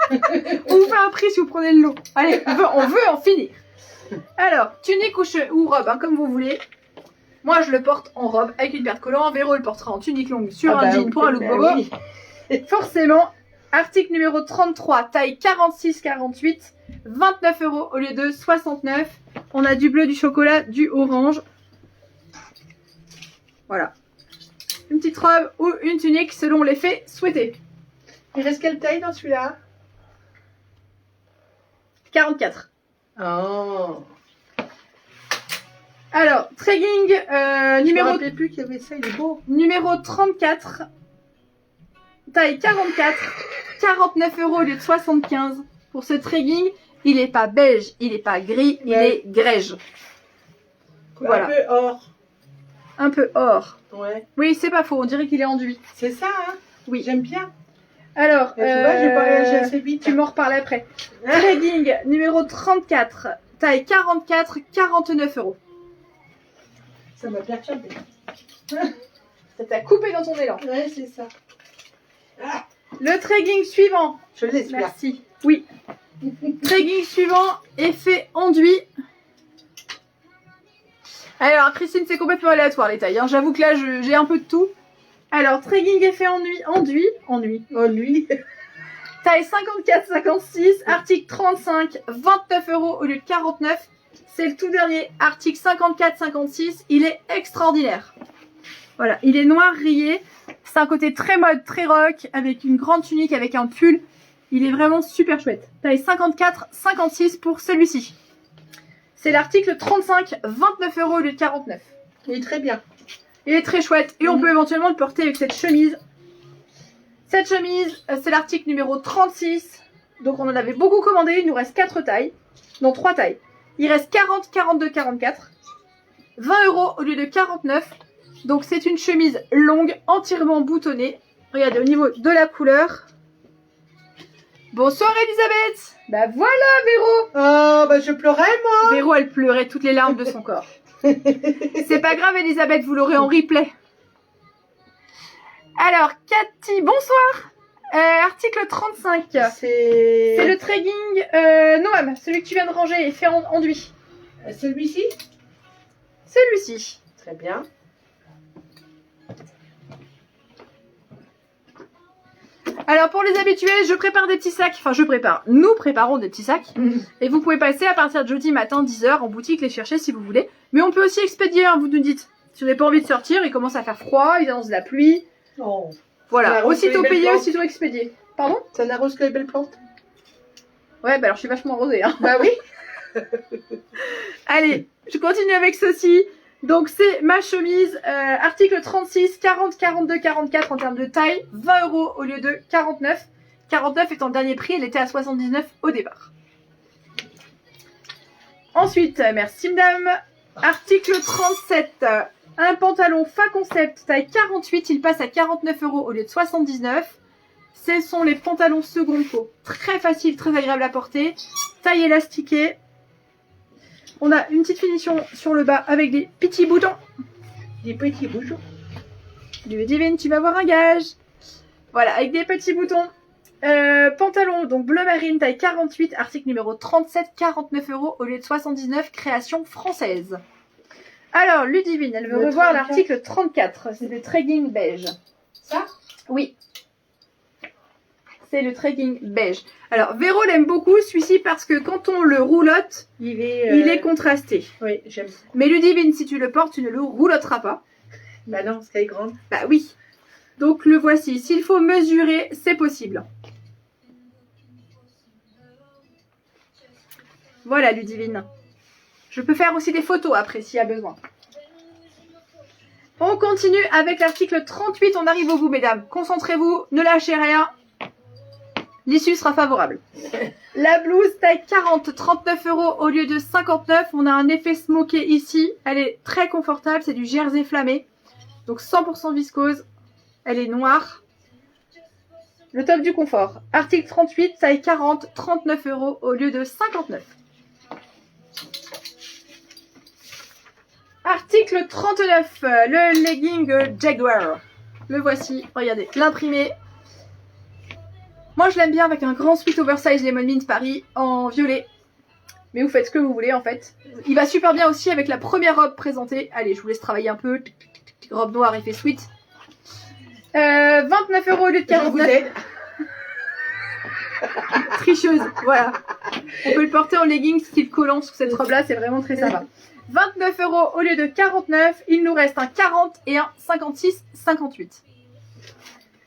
A: On vous fait un prix si vous prenez le lot. Allez, on veut en finir. Alors, tunique ou robe, hein, comme vous voulez. Moi, je le porte en robe avec une paire de collants. Véro le portera en tunique longue sur un jean pour un look bobo.
B: Oui.
A: Forcément, article numéro 33, taille 46-48, 29 € au lieu de 69. On a du bleu, du chocolat, du orange. Voilà. une petite robe ou une tunique selon l'effet souhaité.
B: Il reste quelle taille dans celui-là?
A: 44.
B: Oh.
A: Alors, tracking
B: Je me
A: numéro
B: rappelais plus qu'il y avait ça, il est beau.
A: Numéro 34, taille 44, 49 € au lieu de 75 pour ce tracking. Il est pas beige, il est pas gris, il
B: Ouais.
A: est grège. Voilà.
B: Un peu or.
A: Un peu or.
B: Ouais.
A: Oui, c'est pas faux, on dirait qu'il est enduit.
B: C'est ça, hein?
A: Oui.
B: J'aime bien.
A: Alors,
B: Mais tu vois, j'ai pas réagi assez vite.
A: tu m'en reparles après. Tracking numéro 34, taille 44, 49 €.
B: Ça m'a perturbé.
A: Ça t'a coupé dans ton élan.
B: Ouais, c'est ça. Ah,
A: Le tracking suivant.
B: je l'espère.
A: Merci. Oui. Tracking suivant, effet enduit. Alors, Christine, c'est complètement aléatoire les tailles. Hein. J'avoue que là, j'ai un peu de tout. Alors, tracking effet enduit.
B: Oh, lui.
A: Taille 54-56, article 35, 29 € au lieu de 49. C'est le tout dernier, article 54-56. Il est extraordinaire. Voilà, il est noir rayé. C'est un côté très mode, très rock, avec une grande tunique, avec un pull. Il est vraiment super chouette. Taille 54-56 pour celui-ci. C'est l'article 35, 29 € au lieu de 49.
B: Il est très bien.
A: Il est très chouette. Et on peut éventuellement le porter avec cette chemise. Cette chemise, c'est l'article numéro 36. Donc on en avait beaucoup commandé. Il nous reste 4 tailles. Non, 3 tailles. Il reste 40, 42, 44. 20 € au lieu de 49. Donc c'est une chemise longue, entièrement boutonnée. Regardez au niveau de la couleur. Bonsoir Elisabeth. Bah voilà Véro.
B: Oh, bah je pleurais, moi.
A: Véro, elle pleurait toutes les larmes de son corps. C'est pas grave Elisabeth, vous l'aurez en replay. Alors Cathy, bonsoir. Article 35. C'est le tracking Noam, celui que tu viens de ranger, effet enduit.
B: Celui-ci?
A: Celui-ci.
B: Très bien.
A: Alors pour les habitués, je prépare des petits sacs. Enfin, nous préparons des petits sacs. Et vous pouvez passer à partir de jeudi matin 10h en boutique les chercher si vous voulez. Mais on peut aussi expédier, hein, vous nous dites. Si vous n'avez pas envie de sortir, il commence à faire froid, il annonce de la pluie.
B: Oh.
A: Voilà,
B: Ça
A: aussitôt
B: arrose les
A: payé,
B: belles
A: aussitôt expédié. Pardon?
B: Ça n'arrose que les belles plantes.
A: Ouais, bah alors je suis vachement rosée. Hein.
B: Bah oui.
A: Allez, je continue avec ceci. Donc c'est ma chemise, article 36, 40, 42, 44 en termes de taille, 20 € au lieu de 49. 49 étant le dernier prix, elle était à 79 au départ. Ensuite, merci madame, article 37, un pantalon Fa Concept, taille 48, il passe à 49 € au lieu de 79. Ce sont les pantalons seconde peau, très facile, très agréable à porter, taille élastiquée. On a une petite finition sur le bas avec des petits boutons.
B: Des petits boutons.
A: Ludivine, tu vas avoir un gage. Voilà, avec des petits boutons. Pantalon, donc bleu marine, taille 48, article numéro 37, 49 € au lieu de 79, création française. Alors, Ludivine, elle veut
B: Le
A: revoir
B: 34.
A: l'article 34, c'est le tracking beige.
B: Ça?
A: Oui. C'est le tracking beige. Alors, Véro l'aime beaucoup celui-ci parce que quand on le roulotte,
B: Il
A: il est contrasté.
B: Oui, j'aime.
A: Mais Ludivine, si tu le portes, tu ne le rouloteras pas.
B: Bah non, parce qu'elle est grande.
A: Bah oui. Donc le voici. S'il faut mesurer, c'est possible. Voilà Ludivine. Je peux faire aussi des photos après s'il y a besoin. On continue avec l'article 38. On arrive au bout, mesdames. Concentrez-vous, ne lâchez rien. L'issue sera favorable. La blouse taille 40, 39 € au lieu de 59. On a un effet smoké ici. Elle est très confortable. C'est du jersey flammé. Donc 100% viscose. Elle est noire. Le top du confort. Article 38, taille 40, 39 € au lieu de 59. Article 39, le legging Jaguar. Le voici. Regardez, l'imprimé. Moi, je l'aime bien avec un grand sweat oversize Lemon Mint Paris en violet. Mais vous faites ce que vous voulez, en fait. Il va super bien aussi avec la première robe présentée. Allez, je vous laisse travailler un peu. Robe noire, effet sweat. 29 € au lieu de 49.
B: Je vous aide.
A: Tricheuse, voilà. On peut le porter en leggings style collant sous cette robe-là, c'est vraiment très sympa. 29 € au lieu de 49. Il nous reste un 40 et un 56,58.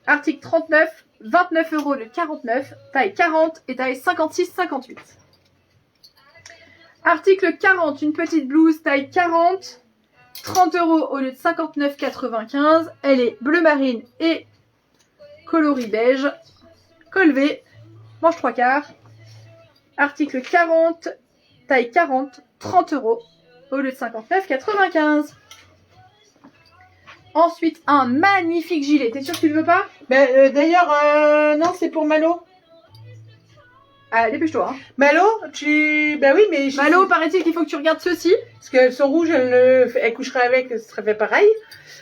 A: Article 39, 29 € au lieu de 49, taille 40 et taille 56,58. Article 40, une petite blouse taille 40, 30 € au lieu de 59,95. Elle est bleu marine et coloris beige. Col V, manche 3/4. Article 40, taille 40, 30 € au lieu de 59,95. Ensuite, un magnifique gilet. T'es sûr que tu le veux pas?
B: D'ailleurs, non, c'est pour Malo.
A: Ah, dépêche-toi. Hein.
B: Malo, bah oui, mais...
A: Malo, paraît-il qu'il faut que tu regardes ceci.
B: Parce qu'elles sont rouges, elle coucherait avec, ce serait fait pareil.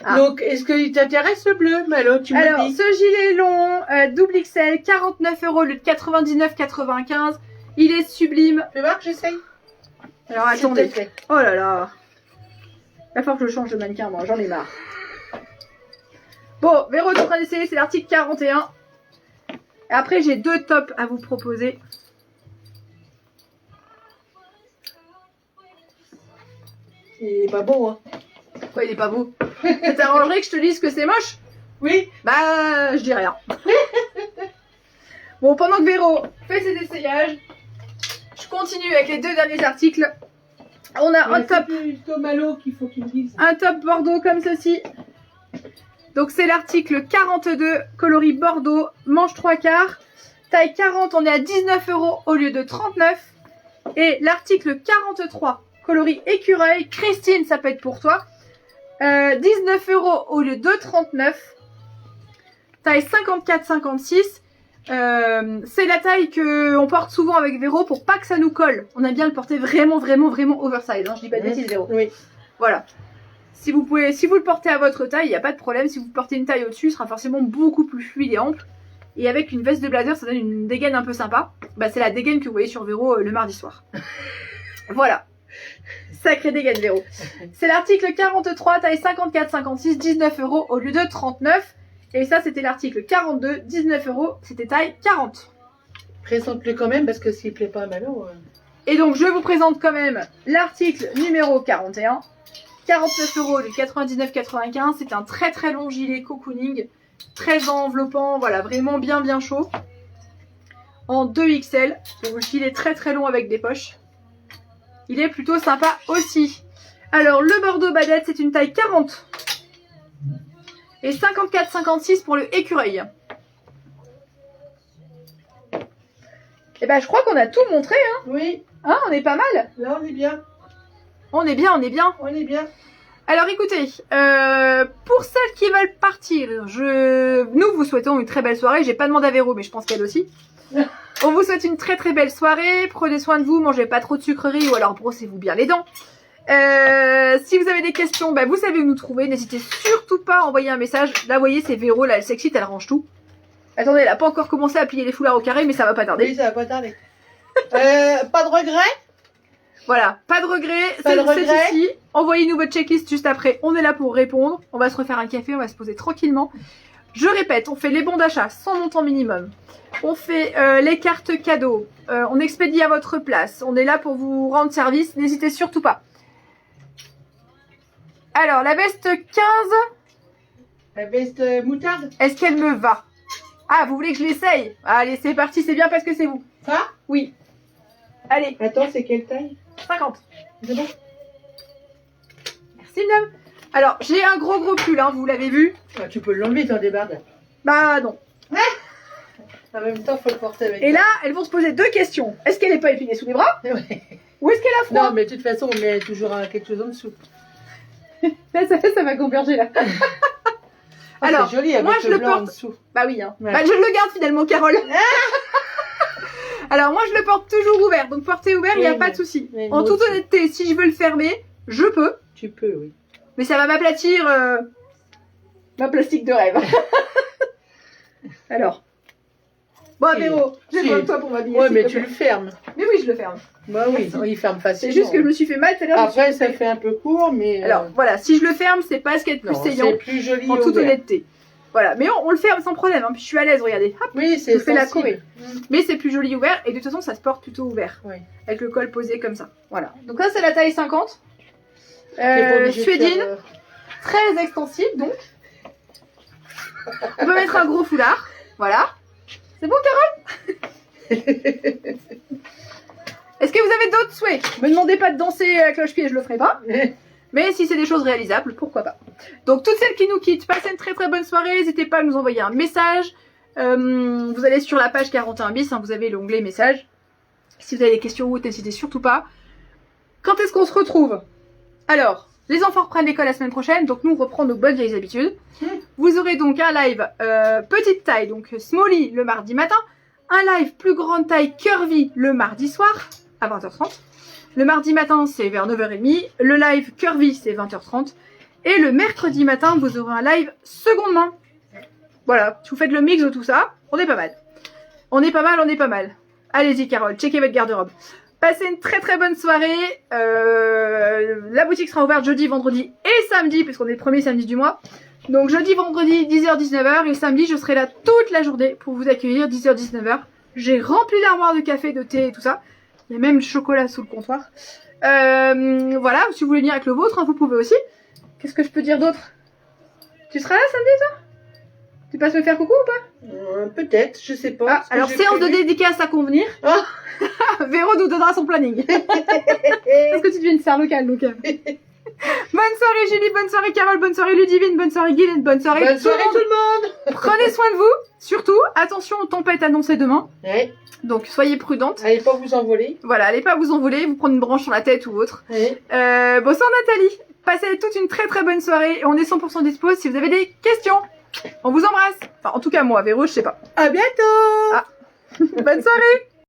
A: Ah.
B: Donc, est-ce qu'il t'intéresse le bleu, Malo? Tu me
A: Alors,
B: dis.
A: ce gilet long, double XL, 49 € au lieu de 99,95. Il est sublime.
B: Tu veux voir que j'essaye?
A: Alors,
B: S'il te
A: attendez.
B: plaît.
A: Oh là là. Il va falloir que je change de mannequin, moi. J'en ai marre. Bon, Véro est en train d'essayer. C'est l'article 41. Et après, j'ai deux tops à vous proposer.
B: Il est pas beau, hein?
A: Ouais, il est pas beau. Ça t'arrangerait que je te dise que c'est moche?
B: Oui.
A: Bah, je dis rien. Bon, pendant que Véro fait ses essayages, je continue avec les deux derniers articles. On a un top,
B: C'est plutôt Malo qu'il faut qu'il me dise.
A: un top bordeaux comme ceci. Donc c'est l'article 42, coloris bordeaux, manche 3/4. Taille 40, on est à 19 € au lieu de 39. Et l'article 43, coloris écureuil, Christine, ça peut être pour toi. 19 € au lieu de 39. Taille 54-56. C'est la taille que on porte souvent avec Véro pour pas que ça nous colle. On aime bien le porter vraiment oversize. Hein, je dis pas de bêtises, Véro.
B: Oui.
A: Voilà. Si vous le portez à votre taille, il n'y a pas de problème. Si vous portez une taille au-dessus, ce sera forcément beaucoup plus fluide et ample. Et avec une veste de blazer, ça donne une dégaine un peu sympa. Bah, c'est la dégaine que vous voyez sur Véro le mardi soir. Voilà. Sacré dégaine, Véro. C'est l'article 43, taille 54-56, 19 € au lieu de 39. Et ça, c'était l'article 42, 19 €, c'était taille 40.
B: Présente-le quand même, parce que s'il plaît pas à Malo...
A: Et donc, je vous présente quand même l'article numéro 41. 49 € au lieu de 99,95. C'est un très long gilet cocooning, très enveloppant, voilà, vraiment bien chaud. En 2XL, donc gilet très long avec des poches. Il est plutôt sympa aussi. Alors, le Bordeaux Badette, c'est une taille 40. Et 54-56 pour le écureuil. Et ben, je crois qu'on a tout montré, hein.
B: Oui.
A: Hein, on est pas mal.
B: Là, on est bien.
A: On est bien.
B: On est bien.
A: Alors écoutez, pour celles qui veulent partir, nous vous souhaitons une très belle soirée. J'ai pas demandé à Véro, mais je pense qu'elle aussi. On vous souhaite une très belle soirée. Prenez soin de vous, mangez pas trop de sucreries ou alors brossez-vous bien les dents. Si vous avez des questions, bah, vous savez où nous trouver. N'hésitez surtout pas à envoyer un message. Là, vous voyez, c'est Véro, là, elle s'excite, elle range tout. Attendez, elle a pas encore commencé à plier les foulards au carré, mais ça va pas tarder.
B: Oui, ça va pas tarder. Pas de regret?
A: Voilà, pas de regret,
B: Pas de
A: c'est
B: regret.
A: ici. Envoyez-nous votre checklist juste après. On est là pour répondre. On va se refaire un café, on va se poser tranquillement. Je répète, on fait les bons d'achat sans montant minimum. On fait les cartes cadeaux. On expédie à votre place. On est là pour vous rendre service. N'hésitez surtout pas. Alors, la veste 15,
B: La veste moutarde?
A: est-ce qu'elle me va? Ah, vous voulez que je l'essaye? Allez, c'est parti, c'est bien parce que c'est vous.
B: Ça?
A: Oui. Allez,
B: Attends, c'est quelle taille?
A: 50.
B: C'est bon?
A: Merci, madame. Alors, j'ai un gros pull, hein, vous l'avez vu.
B: Ah, tu peux l'enlever, t'en débardes.
A: Bah non.
B: En même temps, faut le porter avec.
A: Et là, elles vont se poser deux questions. Est-ce qu'elle n'est pas épilée sous les bras?
B: Ouais.
A: Ou est-ce qu'elle a froid?
B: Non, mais de toute façon, on met toujours quelque chose en dessous.
A: Là, ça va converger là.
B: Ah,
A: Alors,
B: c'est joli avec
A: moi, je
B: le
A: le
B: blanc en
A: porte.
B: dessous.
A: Bah oui, hein.
B: Ouais.
A: Bah, je le garde finalement, Carole. Alors, moi, je le porte toujours ouvert. Donc, porter ouvert, il n'y a
B: Oui,
A: pas
B: mais-
A: de souci.
B: mais
A: En
B: moi
A: toute
B: aussi.
A: honnêteté, si je veux le fermer, je peux.
B: Tu peux, oui.
A: Mais ça va m'aplatir ma plastique de rêve. Alors. Bon,
B: Si.
A: Véro, j'ai
B: Si.
A: besoin de toi pour m'habiller.
B: Ouais,
A: s'il
B: mais
A: te
B: tu
A: plaît.
B: le fermes.
A: Mais oui, je le ferme.
B: Bah oui, il ferme
A: C'est
B: facilement.
A: juste que je me suis fait mal tout à l'heure.
B: Après, ça fait un peu court, mais...
A: Alors, voilà, si je le ferme, c'est pas ce qu'il y a de plus
B: non,
A: saillant.
B: c'est plus joli
A: En toute
B: ouvert.
A: honnêteté. Voilà, mais on le ferme sans problème. Hein. Puis je suis à l'aise, regardez. Hop,
B: Oui,
A: je
B: c'est
A: vous fais la
B: sensible.
A: Corée. Mais c'est plus joli ouvert et de toute façon, ça se porte plutôt ouvert.
B: Oui.
A: Avec le col posé comme ça. Voilà. Donc là, c'est la taille 50.
B: pas obligé de
A: Suédine,
B: faire,
A: très extensible donc. On peut mettre un gros foulard, voilà. C'est bon Carole? Est-ce que vous avez d'autres souhaits? Me demandez pas de danser à cloche-pied, je le ferai pas. Mais si c'est des choses réalisables, pourquoi pas. Donc toutes celles qui nous quittent, passez une très très bonne soirée. N'hésitez pas à nous envoyer un message. Vous allez sur la page 41 bis, hein, vous avez l'onglet message. Si vous avez des questions ou autres, n'hésitez surtout pas. Quand est-ce qu'on se retrouve? Alors, les enfants reprennent l'école la semaine prochaine, donc nous on reprend nos bonnes vieilles habitudes. Vous aurez donc un live petite taille, donc Smally le mardi matin. Un live plus grande taille Curvy le mardi soir à 20h30. Le mardi matin, c'est vers 9h30. Le live Curvy, c'est 20h30. Et le mercredi matin, vous aurez un live seconde main. Voilà, si vous faites le mix de tout ça, on est pas mal. On est pas mal, on est pas mal. Allez-y, Carole, checkez votre garde-robe. Passez une très très bonne soirée. La boutique sera ouverte jeudi, vendredi et samedi, puisqu'on est le premier samedi du mois. Donc jeudi, vendredi, 10h, 19h. Et samedi, je serai là toute la journée pour vous accueillir, 10h, 19h. J'ai rempli l'armoire de café, de thé et tout ça. Il y a même du chocolat sous le comptoir. Voilà, si vous voulez venir avec le vôtre, hein, vous pouvez aussi. Qu'est-ce que je peux dire d'autre? Tu seras là samedi, toi? Tu passes me faire coucou ou pas?
B: Peut-être, je sais pas.
A: Ah, alors séance de dédicace à convenir.
B: Oh.
A: Véro nous donnera son planning. Parce que tu deviens une star locale, donc. Bonne soirée Julie, bonne soirée Carole, bonne soirée Ludivine, bonne soirée Guylaine, bonne soirée,
B: Bonne soirée tout le monde.
A: Prenez soin de vous, surtout, attention aux tempêtes annoncées demain.
B: Ouais.
A: Donc soyez prudentes.
B: Allez pas vous envoler.
A: Voilà, allez pas vous envoler, vous prendre une branche sur la tête ou autre.
B: Ouais.
A: Bonsoir Nathalie, passez toute une très très bonne soirée et on est 100% dispo si vous avez des questions. On vous embrasse. Enfin, en tout cas moi, Véro, je sais pas.
B: À bientôt.
A: Bonne soirée.